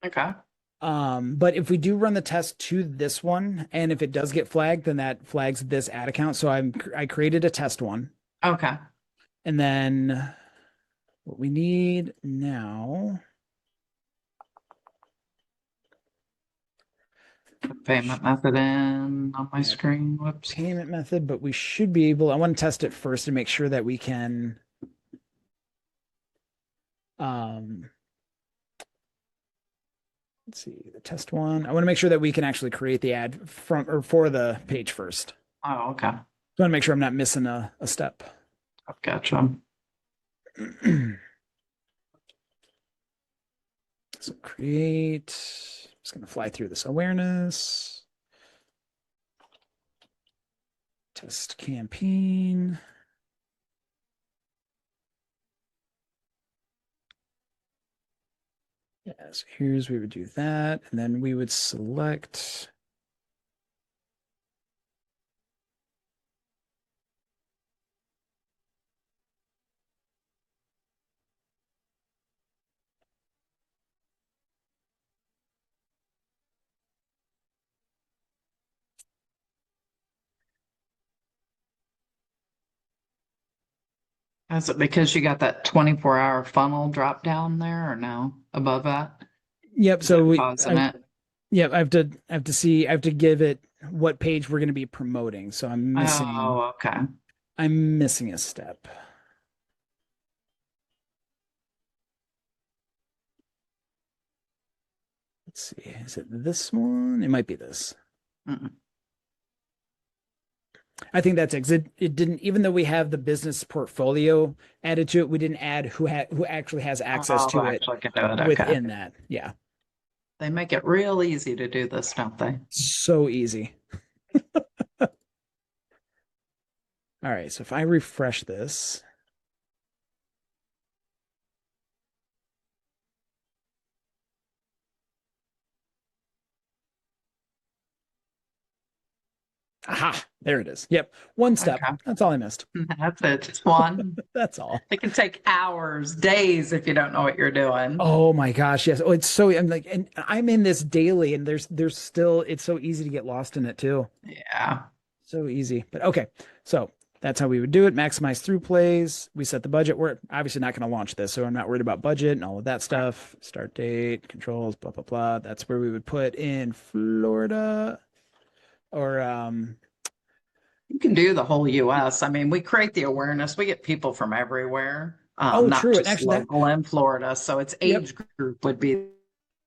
Okay. But if we do run the test to this one, and if it does get flagged, then that flags this ad account. So I created a test one, Okay. and then what we need now, Payment method in on my yeah, screen. Whoops. payment method, but we should be able. I want to test it first to make sure that we can. Um, let's see the test one. I want to make sure that we can actually create the ad from or for the page first. Oh, okay. I want to make sure I'm not missing a step. I've gotcha. So create. Just gonna fly through this awareness. Test campaign. Yeah, so here's we would do that, and then we would select. Is it because you got that 24-hour funnel drop down there or no? Above that? Yep. Is that So causing it? yep. I have to give it what page we're going to be promoting. So Oh, okay. I'm missing a step. Let's see. Is it this one? It might be this. Mm-mm. I think that's it. 'Cause it didn't, even though we have the business portfolio added to it, we didn't add who actually has access Oh, to it actually can do it. Okay. within that. Yeah. They make it real easy to do this, don't they? So easy. All right. So if I refresh this, aha, there it is. Yep. One step. Okay. That's all I missed. That's it. Just one. That's all. It can take hours, days if you don't know what you're doing. Oh my gosh, yes. Oh, it's so I'm like, and I'm in this daily, and there's still it's so easy to get lost in it too. Yeah. So easy. But okay, so that's how we would do it. Maximize through plays. We set the budget. We're obviously not going to launch this, so I'm not worried about budget and all of that stuff. Start date, controls, blah blah blah. That's where we would put in Florida or You can do the whole US. I mean, we create the awareness. We get people from everywhere, oh, not true. And just actually that local in Florida. So its yep. age group would be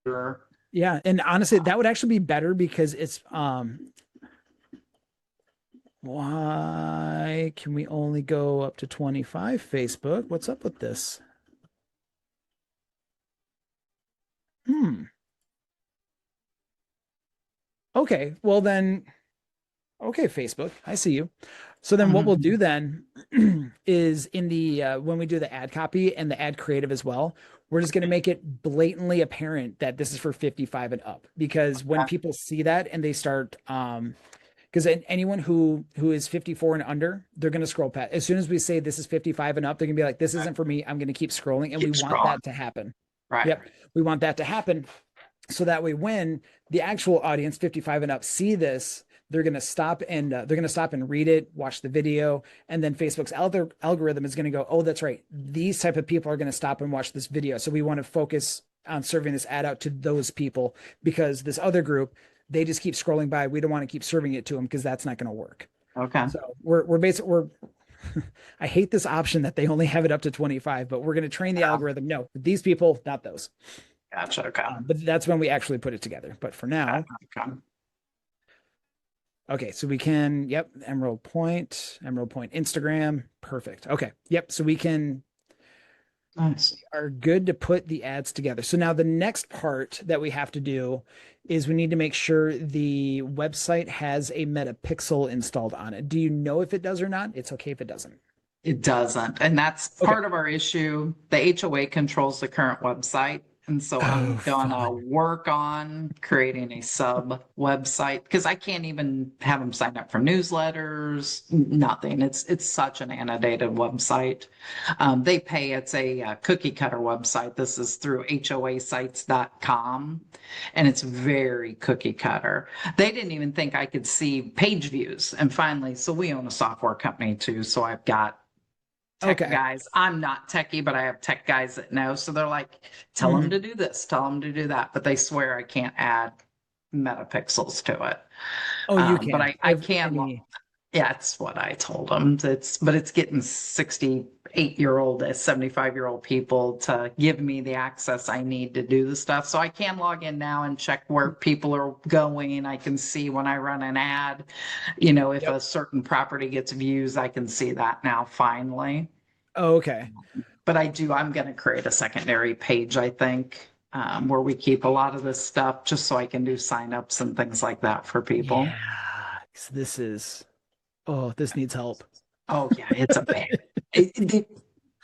your, Yeah, and honestly, that would actually be better because it's why can we only go up to 25 Facebook? What's up with this? Hmm. Okay. Well then, okay, Facebook, I see you. So then what we'll Mhm. do then is in the when we do the ad copy and the ad creative as well, we're just going to make it blatantly apparent that this is for 55 and up because when people see that and they start because anyone who is 54 and under, they're going to scroll past. As soon as we say this is 55 and up, they're going to be like, this isn't for me. I'm going to keep scrolling. And we Keep want scrolling. that to happen. Right. Yep. We want that to happen. So that way, when the actual audience 55 and up see this, they're going to stop and read it, watch the video, and then Facebook's algorithm is going to go, oh, that's right. These type of people are going to stop and watch this video. So we want to focus on serving this ad out to those people because this other group, they just keep scrolling by. We don't want to keep serving it to them because that's not going to work. Okay. So we're basically we're I hate this option that they only have it up to 25, but we're going to train the Yeah. algorithm. No, these people, not those. Gotcha. Okay. But that's when we actually put it together. But for now, Okay. okay, so we can, yep, Emerald Point, Instagram, perfect. Okay, yep, so Nice. are good to put the ads together. So now the next part that we have to do is we need to make sure the website has a metapixel installed on it. Do you know if it does or not? It's okay if it doesn't. It doesn't. And that's Okay. part of our issue. The HOA controls the current website. And so Oh, I'm gonna fun. work on creating a sub website because I can't even have them sign up for newsletters, nothing. It's such an annotated website. They pay, it's a cookie cutter website. This is through HOAsites.com, and it's very cookie cutter. They didn't even think I could see page views. And finally, so we own a software company too. So I've got tech Okay. guys. I'm not techie, but I have tech guys that know. So they're like, tell them Mhm. to do this, tell them to do that. But they swear I can't add metapixels to it. Oh, you But can. I can, Any. yeah, that's what I told them. But it's getting 68-year-old, 75-year-old people to give me the access I need to do the stuff. So I can log in now and check where people are going. I can see when I run an ad, if Yep. a certain property gets views, I can see that now finally. Oh, okay. But I'm going to create a secondary page, I think, where we keep a lot of this stuff just so I can do signups and things like that for people. Yeah. 'Cause this is. Oh, this needs help. Oh yeah, it's a bad. The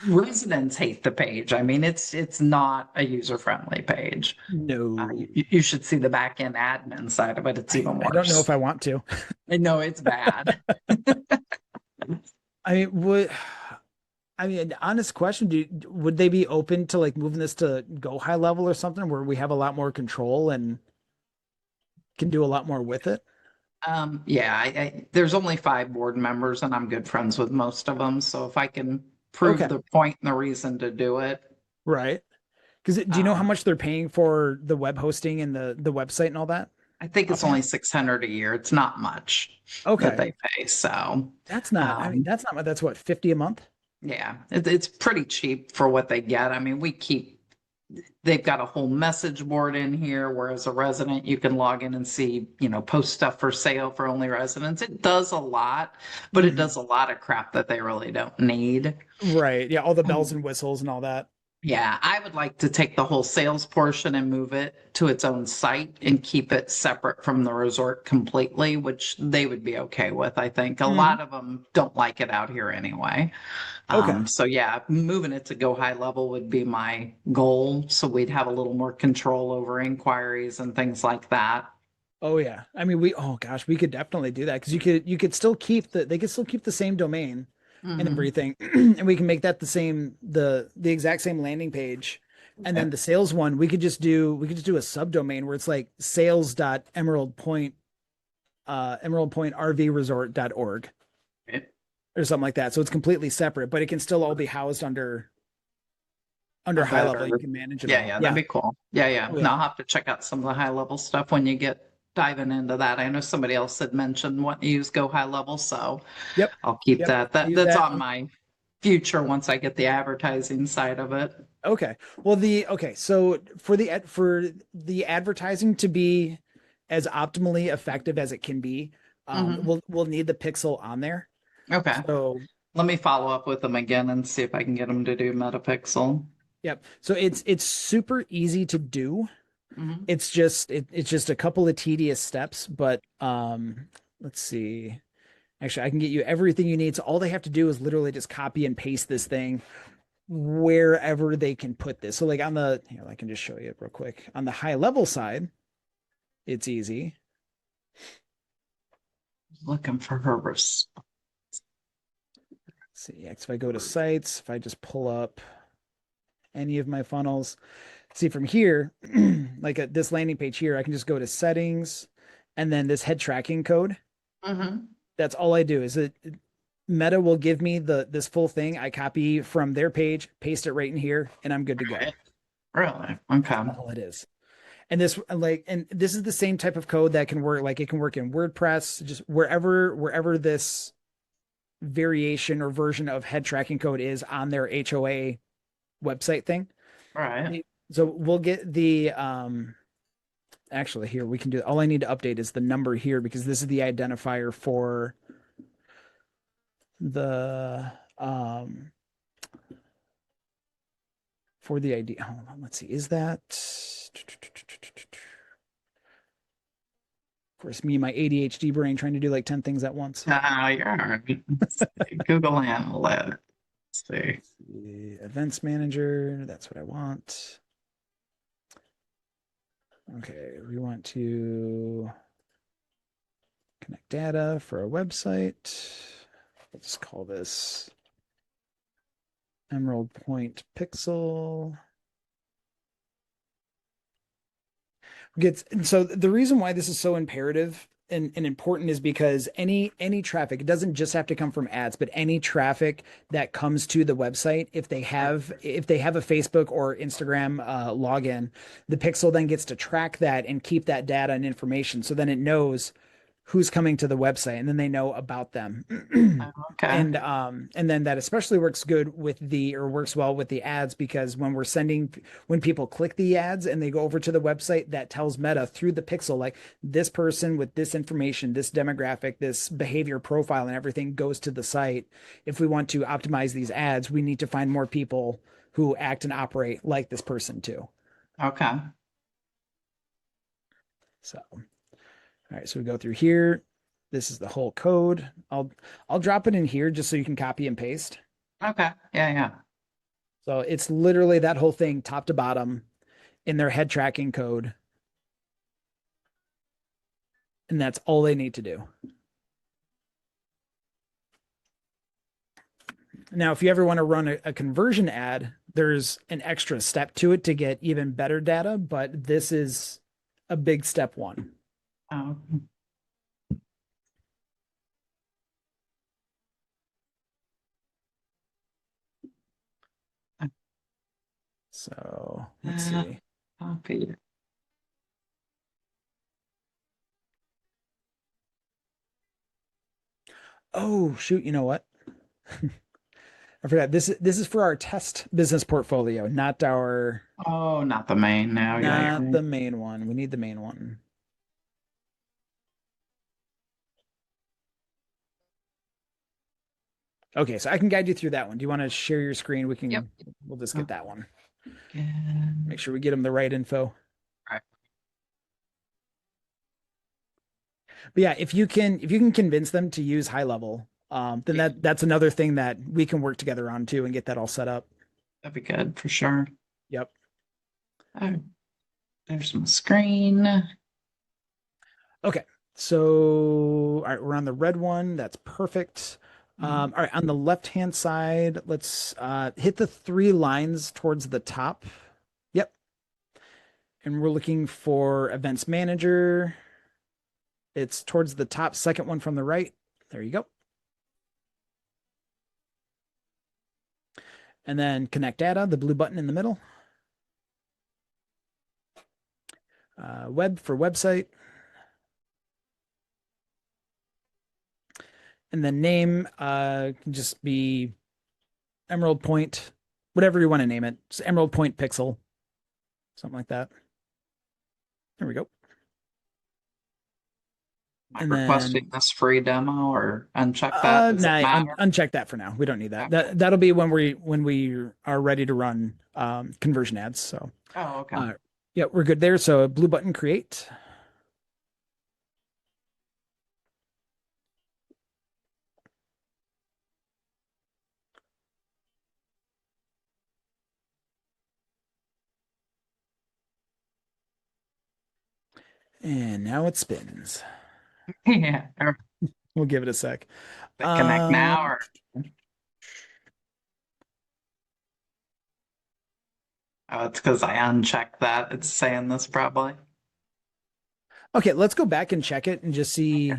residents hate the page. I mean, it's not a user-friendly page. No. You should see the back end admin side of it. It's even I don't know if worse. I want to. I know it's bad. I mean, I mean, honest question, would they be open to like moving this to go high level or something where we have a lot more control and can do a lot more with it? Yeah, there's only 5 board members, and I'm good friends with most of them. So if I can prove Okay. the point and the reason to do it, Right. Because do you know how um, much they're paying for the web hosting and the website and all that I think it's only offhand? 600 a year. It's not much that Okay. they pay. So, That's not, I mean, um, that's not, that's what, 50 a month? yeah, it's pretty cheap for what they get. I mean, they've got a whole message board in here, whereas a resident, you can log in and see, post stuff for sale for only residents. It does a lot, but it Hmm. does a lot of crap that they really don't need. Right. Yeah. All the bells and whistles and all that. Yeah, I would like to take the whole sales portion and move it to its own site and keep it separate from the resort completely, which they would be okay with, I think. A Hmm. lot of them don't like it out here anyway. Okay. So yeah, moving it to go high level would be my goal. So we'd have a little more control over inquiries and things like that. Oh yeah. I mean, oh gosh, we could definitely do that because you could still keep they could still keep the same domain and Hmm. everything. And we can make that the exact same landing page. And then the sales one, we could just do a subdomain where it's like sales.emeraldpoint emeraldpointrvresort.org or something like that. So it's completely separate, but it can still all be housed under A high level. You better, can manage it yeah, all. yeah, that'd Yeah. be cool. Yeah, yeah. Oh Now yeah. I'll have to check out some of the high level stuff when you get diving into that. I know somebody else had mentioned wanting to use go high level, so Yep. I'll keep Yep. that. I use That's that. on my future once I get the advertising side of it. Okay. Well, so for the advertising to be as optimally effective as it can be, Hmm. we'll need the pixel on there. Okay. So, Let me follow up with them again and see if I can get them to do Metapixel. yep. So it's super easy to do. Hmm. It's just a couple of tedious steps, but let's see. Actually, I can get you everything you need. So all they have to do is literally just copy and paste this thing wherever they can put this. So like here, I can just show you real quick. On the high level side, it's easy. Looking for her response. Let's see, if I go to sites, if I just pull up any of my funnels, see from here, like this landing page here, I can just go to settings and then this head tracking code. Hmm. That's all I do is Meta will give me this full thing. I copy from their page, paste it right in here, and I'm good to go. Really? That's Okay. all it is. And this is the same type of code that can work, like it can work in WordPress, just wherever this variation or version of head tracking code is on their HOA website thing. All right. So we'll get the actually here we can do all I need to update is the number here because this is the identifier the um for the ID. Hold on, let's see. Is that of course me and my ADHD brain trying to do like 10 things at once. You're all right. Let's see. Google Analytics. Let's see. The events manager, that's what I want. Okay, we want to connect data for a website. Let's call this Emerald Point Pixel. Gets and so the reason why this is so imperative and important is because any traffic, it doesn't just have to come from ads, but any traffic that comes to the website, if they have a Facebook or Instagram login, the Pixel then gets to track that and keep that data and information. So then it knows who's coming to the website and then they know about them. Okay. And then that especially works good with the or works well with the ads because when people click the ads and they go over to the website, that tells Meta through the pixel like this person with this information, this demographic, this behavior profile and everything goes to the site. If we want to optimize these ads, we need to find more people who act and operate like this person too. Okay. So all right, so we go through here. This is the whole code. I'll drop it in here just so you can copy and paste. Okay. Yeah, yeah. So it's literally that whole thing top to bottom in their head tracking code. And that's all they need to do. Now, if you ever want to run a conversion ad, there's an extra step to it to get even better data, but this is a big step one. Oh, So let's see. copy. Oh, shoot. You know what? I forgot. This is for our test business portfolio, Oh, not the main now. Yeah, not you're the main one. We need the main one. Okay, so I can guide you through that one. Do you want to share your screen? Yep. We'll just get that one. Okay. Make sure we get them the right info. Right. But yeah, if you can convince them to use high level, then Yeah, that's another thing that we can work together on too and get that all set up. that'd be good for sure. Yep. Oh, there's my screen. Okay. So all right, we're on the red one. That's perfect. Mhm. All right, on the left-hand side, let's hit the three lines towards the top. Yep. And we're looking for events manager. It's towards the top, second one from the right. There you go. And then connect data, the blue button in the middle. Web for website. And then name can just be Emerald Point, whatever you want to name it. Just Emerald Point Pixel, something like that. There we go. Am I And requesting then this free demo or uncheck that? Does it nah, matter? uncheck that for now. We don't need that. Okay. That'll be when we are ready to run conversion ads. So Oh, okay. uh, yeah, we're good there. So blue button create. And now it spins. Yeah. Or We'll give it a sec. they connect now Um, or oh, it's because I unchecked that. It's saying this probably. okay, let's go back and check it and just Okay.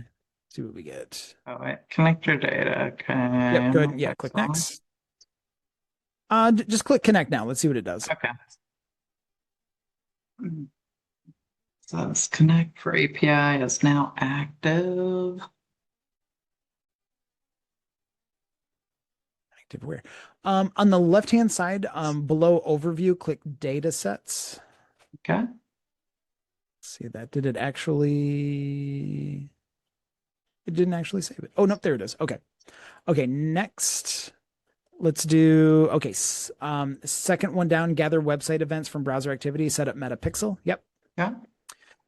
see what we get. Oh wait, connect your data. Okay. Yep, I'm good. gonna Yeah, put click some. next. Just click connect now. Let's see what it does. Okay. Says connect for API is now active. Active where? On the left-hand side, below overview, click data sets. Okay. See that. Did it actually? It didn't actually save it. Oh, no, there it is. Okay. Okay, next. Let's do okay. Second one down, gather website events from browser activity, set up Metapixel. Yep. Yeah.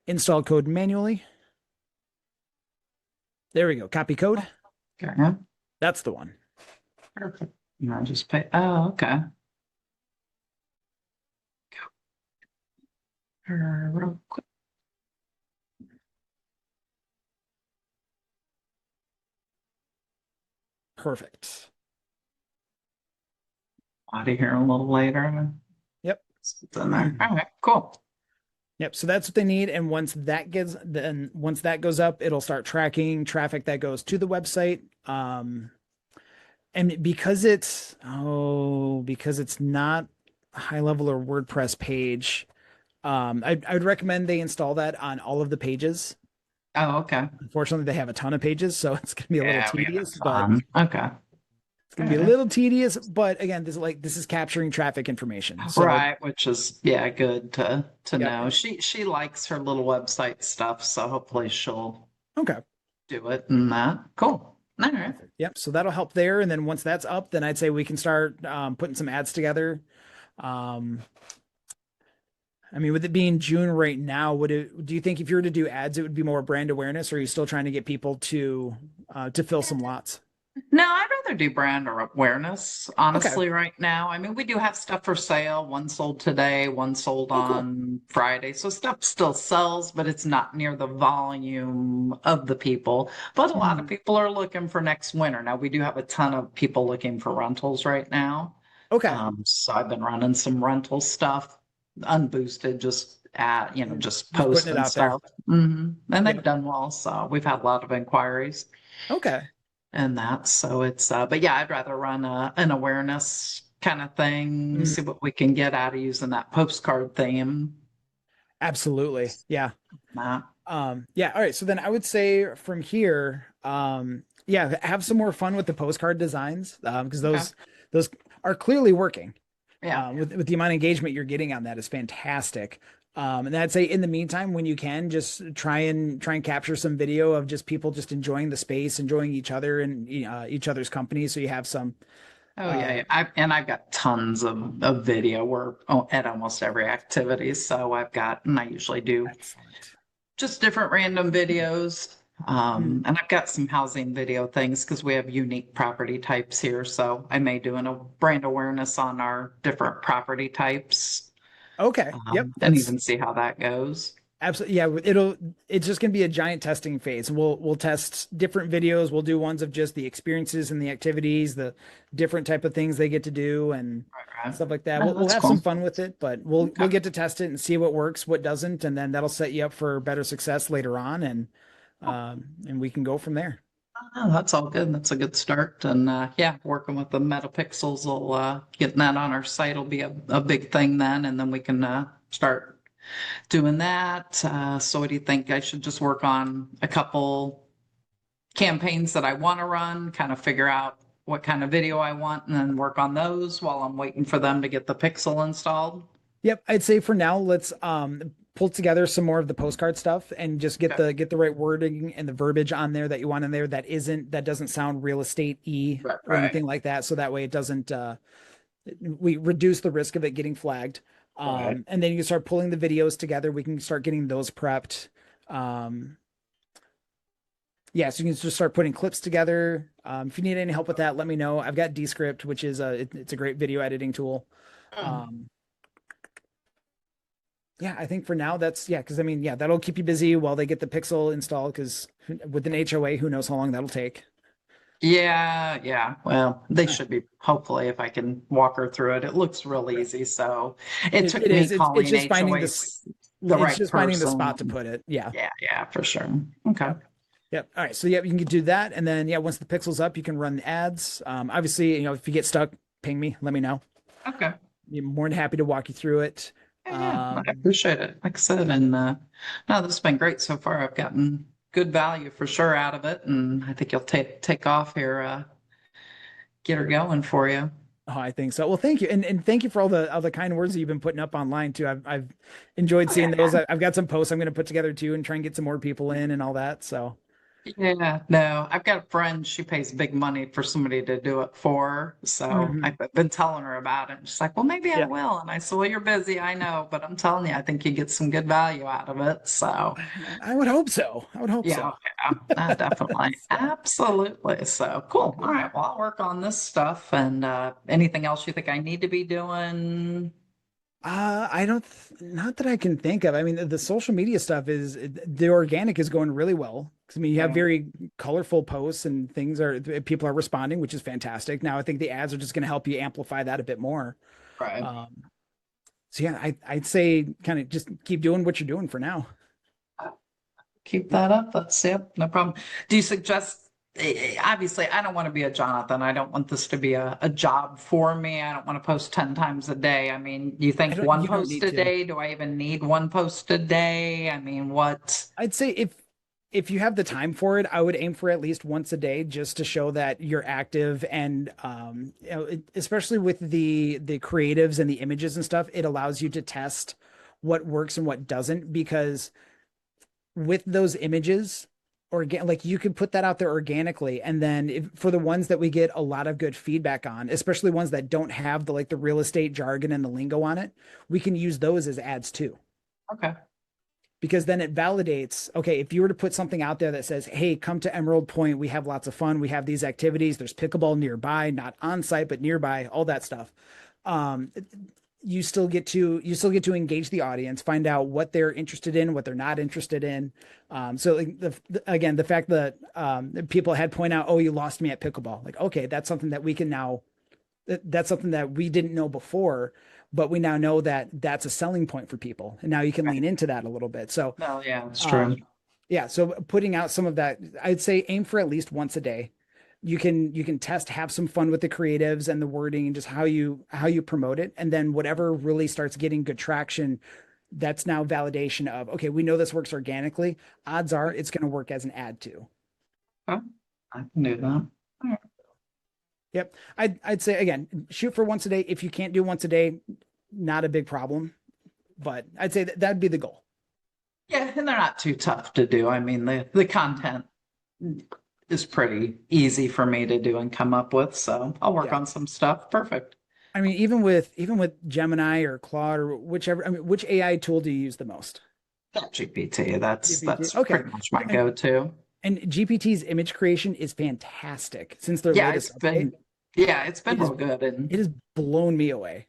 Install code manually. There we go. Copy code. Okay. That's the one. Perfect. And I'll just pay. Oh, okay. Real quick. Perfect. Out of here a little later. Yep. It's in there. All right, cool. Yep. So that's what they need. And once that goes up, it'll start tracking traffic that goes to the website. And because it's not a high level or WordPress page, I would recommend they install that on all of the pages. Oh, okay. Unfortunately, they have a ton of pages, so it's gonna be a little Yeah, we have tedious, a but ton. Okay. it's gonna All be a right. little tedious. But again, this is capturing traffic information. So Right, which is yeah, good to yep. know. She likes her little website stuff, so hopefully she'll Okay. do it and that. Cool. All right. Perfect. Yep. So that'll help there. And then once that's up, then I'd say we can start putting some ads together. Um, I mean, with it being June right now, do you think if you were to do ads, it would be more brand awareness, or are you still trying to get people to fill some lots? No, I'd rather do brand or awareness, Okay. honestly, right now. I mean, we do have stuff for sale. One sold today, one sold Oh, cool. on Friday. So stuff still sells, but it's not near the volume of the people. But a lot of Mhm. people are looking for next winter. Now, we do have a ton of people looking for rentals right now. Okay. So I've been running some rental stuff, unboosted, just just Just putting posts it and out there. stuff. And they've Yep. done well. So we've had a lot of inquiries Okay. and that. So but yeah, I'd rather run an awareness kind of thing, Mhm. see what we can get out of using that postcard theme. Absolutely. Yeah. That. Yeah. All right. So then I would say from here, yeah, have some more fun with the postcard designs, because Okay. those are clearly working. Yeah. With the amount of engagement you're getting on that is fantastic. And I'd say in the meantime, when you can, just try and capture some video of just people just enjoying the space, enjoying each other and each other's company. So you have some. Oh yeah, Uh, yeah. I've got tons of video work at almost every activity. So and I usually do Excellent. just different random videos. Mm, And I've got some housing video things because we have unique property types here. So I may do a brand awareness on our different property types, okay. Yep. and That's even see how that goes. absolutely, yeah. It's just gonna be a giant testing phase. We'll test different videos. We'll do ones of just the experiences and the activities, the different type of things they get to do and Right. stuff like that. Oh, We'll that's have cool. some fun with it, but Okay. we'll get to test it and see what works, what doesn't, and then that'll set you up for better success later on, and we can go from there. Oh, that's all good. That's a good start. And yeah, working with the metapixels will getting that on our site will be a big thing then. And then we can start doing that. So what do you think? I should just work on a couple campaigns that I want to run, kind of figure out what kind of video I want, and then work on those while I'm waiting for them to get the pixel installed. Yep, I'd say for now, let's pull together some more of the postcard stuff and just Okay. get the right wording and the verbiage on there that you want in there that doesn't sound real estate-y Right, or right, anything like that. So that way it doesn't we reduce the risk of it getting flagged. right. And then you can start pulling the videos together. We can start getting those prepped. Um, yeah, so you can just start putting clips together. If you need any help with that, let me know. I've got Descript, which is it's a great video editing tool. Hmm. Um, yeah, I think for now that's yeah, because I mean, yeah, that'll keep you busy while they get the Pixel installed. Because with an HOA, who knows how long that'll take. Yeah, yeah. Well, they All right. should be, hopefully, if I can walk her through it. It looks real Right. easy. So it It took is. me It's calling just finding HOAs this. the It's right just finding the person. spot to put it. Yeah. Yeah, yeah, for sure. Okay. Yep. Yep. All right. So yeah, you can do that, and then yeah, once the pixel's up, you can run the ads. Obviously, if you get stuck, ping me. Let me know. Okay. I'm more than happy to walk you through it. Yeah, yeah. I Um, appreciate it. Like I said, and no, this has been great so far. I've gotten good value for sure out of it, and I think you'll take off here, get her going for you. oh, I think so. Well, thank you, and thank you for all the kind words that you've been putting up online too. I've enjoyed Oh seeing yeah, those. I've got some posts I'm going to put together too, and try and get some more people in and all that. So. yeah, no, I've got a friend, she pays big money for somebody to do it for her. So Mhm. I've been telling her about it. And she's like, well, maybe I Yeah. will. And I said, well, you're busy, I know, but I'm telling you, I think you get some good value out of it. So I would hope so. I would hope yeah, so. yeah, definitely. So, Absolutely. So cool. All right. Well, I'll work on this stuff and anything else you think I need to be doing? I don't, not that I can think of. I mean, the social media stuff is the organic is going really well. 'Cause, I mean, you have Yeah. very colorful posts and things are people are responding, which is fantastic. Now I think the ads are just going to help you amplify that a bit more. Right. Um, so yeah, I'd say kind of just keep doing what you're doing for now. Keep that up. That's it. No problem. Do you suggest, obviously, I don't want to be a Jonathan. I don't want this to be a job for me. I don't want to post 10 times a day. I mean, do you think one You don't post need a to. day? Do I even need one post a day? I mean, what? I'd say if you have the time for it, I would aim for at least once a day just to show that you're active and you know, especially with the creatives and the images and stuff, it allows you to test what works and what doesn't because with those images like you could put that out there organically and then for the ones that we get a lot of good feedback on, especially ones that don't have the like the real estate jargon and the lingo on it, we can use those as ads too Okay. because then it validates, okay, if you were to put something out there that says, hey, come to Emerald Point, we have lots of fun, we have these activities, there's pickleball nearby, not on site but nearby, all that stuff. um you still get to engage the audience, find out what they're interested in, what they're not interested in. So like again, the fact that people had point out, oh, you lost me at pickleball, like, okay, that's something that we can now, that's something that we didn't know before, but we now know that that's a selling point for people. And now you can Right. lean into that a little bit. So, No, yeah, it's true. um, yeah, so putting out some of that, I'd say aim for at least once a day. You can test, have some fun with the creatives and the wording and just how you promote it. And then whatever really starts getting good traction, that's now validation of, okay, we know this works organically. Odds are it's going to work as an ad too. Okay. I can do that. All right. Yep. I'd say again, shoot for once a day. If you can't do once a day, not a big problem, but I'd say that'd be the goal. Yeah, and they're not too tough to do. I mean, the content is pretty easy for me to do and come up with, so I'll work Yeah. on some stuff. Perfect. I mean, even with Gemini or Claude or whichever, I mean, which AI tool do you use the most? GPT, GPT. that's Okay. pretty much my And go-to. GPT's image creation is fantastic since their Yeah, latest it's update. been yeah, it's been It is real good. And it has blown me away.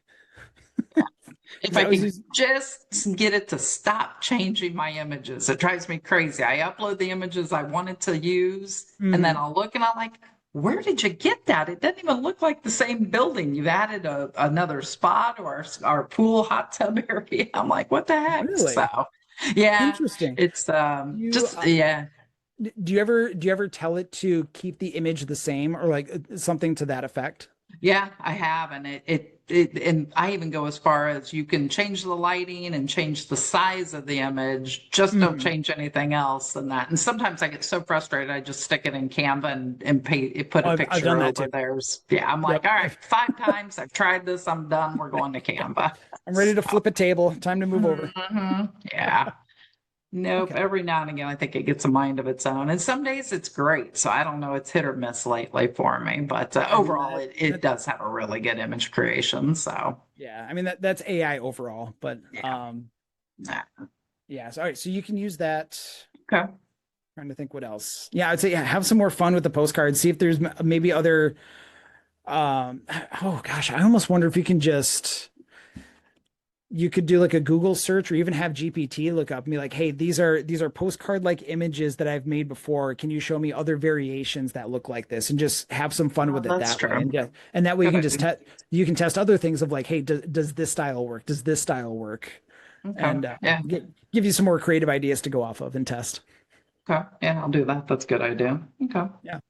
if Because I I was can just just get it to stop changing my images, it drives me crazy. I upload the images I wanted to use, and then mhm. I'll look and I'm like, where did you get that? It doesn't even look like the same building. You've added another spot or our pool hot tub area. I'm like, what the heck? So, Really yeah, interesting. it's You just yeah. do you ever tell it to keep the image the same or like something to that effect? Yeah, I have, and and I even go as far as you can change the lighting and change the size of the image, just don't Mhm. change anything else than that. And sometimes I get so frustrated, I just stick it in Canva and put a I've done picture that over too. theirs. Yeah, I'm like, Yep. all right, 5 times I've tried this, I'm done. We're going to Canva. I'm ready to flip a table. Time to move over. Yeah. Nope. Okay. Every now and again, I think it gets a mind of its own. And some days it's great. So I don't know. It's hit or miss lately for me. But I mean overall, it that does have a really good image creation. So yeah, I mean that's AI overall, but yeah. Nah. yeah, so all right, so you can use that. Okay. Trying to think what else. Yeah, I'd say yeah, have some more fun with the postcards. See if there's maybe other oh gosh, I almost wonder if you can just you could do like a Google search or even have GPT look up and be like, "Hey, these are postcard like images that I've made before. Can you show me other variations that look like this?" And just have some fun Oh, with it that's that way. true. And yeah, and that way you Good can just idea. you can test other things of like, "Hey, does this style work? Does this style work?" Okay. And Yeah. give you some more creative ideas to go off of and test. Okay. Yeah, I'll do that. That's a good idea. Okay. Yeah.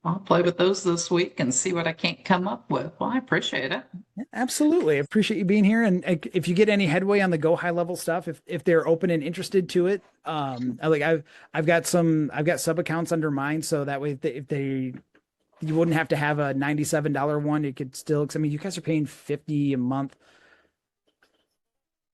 I'll play with those this week and see what I can't come up with. Well, I appreciate it. Yeah, absolutely. I appreciate you being here. And if you get any headway on the go high level stuff, if they're open and interested to it, I've got sub accounts under mine, so that way if they you wouldn't have to have a $97 one. It could still, 'cause I mean, you guys are paying 50 a month.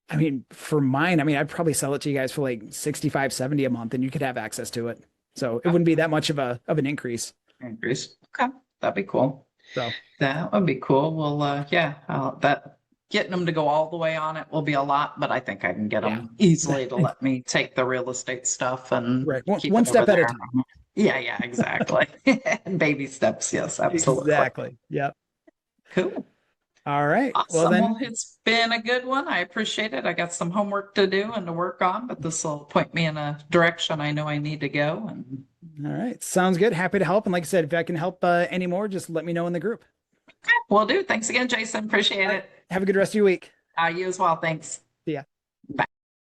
I mean, for mine, I mean, I'd probably sell it to you guys for like 65, 70 a month, and you could have access to it. So it Okay. wouldn't be that much of a of an increase. Increase. Okay. That'd be cool. So That would be cool. Well, yeah, that getting them to go all the way on it will be a lot, but I think I can get yeah. them easily to let me take the real estate stuff and Right. keep One it over step at a there. time. Yeah, yeah, exactly. Baby steps. Yes, absolutely. Exactly. Yep. Cool. All right. Well Awesome. Well, then, it's been a good one. I appreciate it. I got some homework to do and to work on, but this will point me in a direction I know I need to go. And all right. Sounds good. Happy to help. And like I said, if I can help anymore, just let me know in the group. will do. Thanks again, Jason. Appreciate All right. it. Have a good rest of your week. You as well. Thanks. See ya. Bye.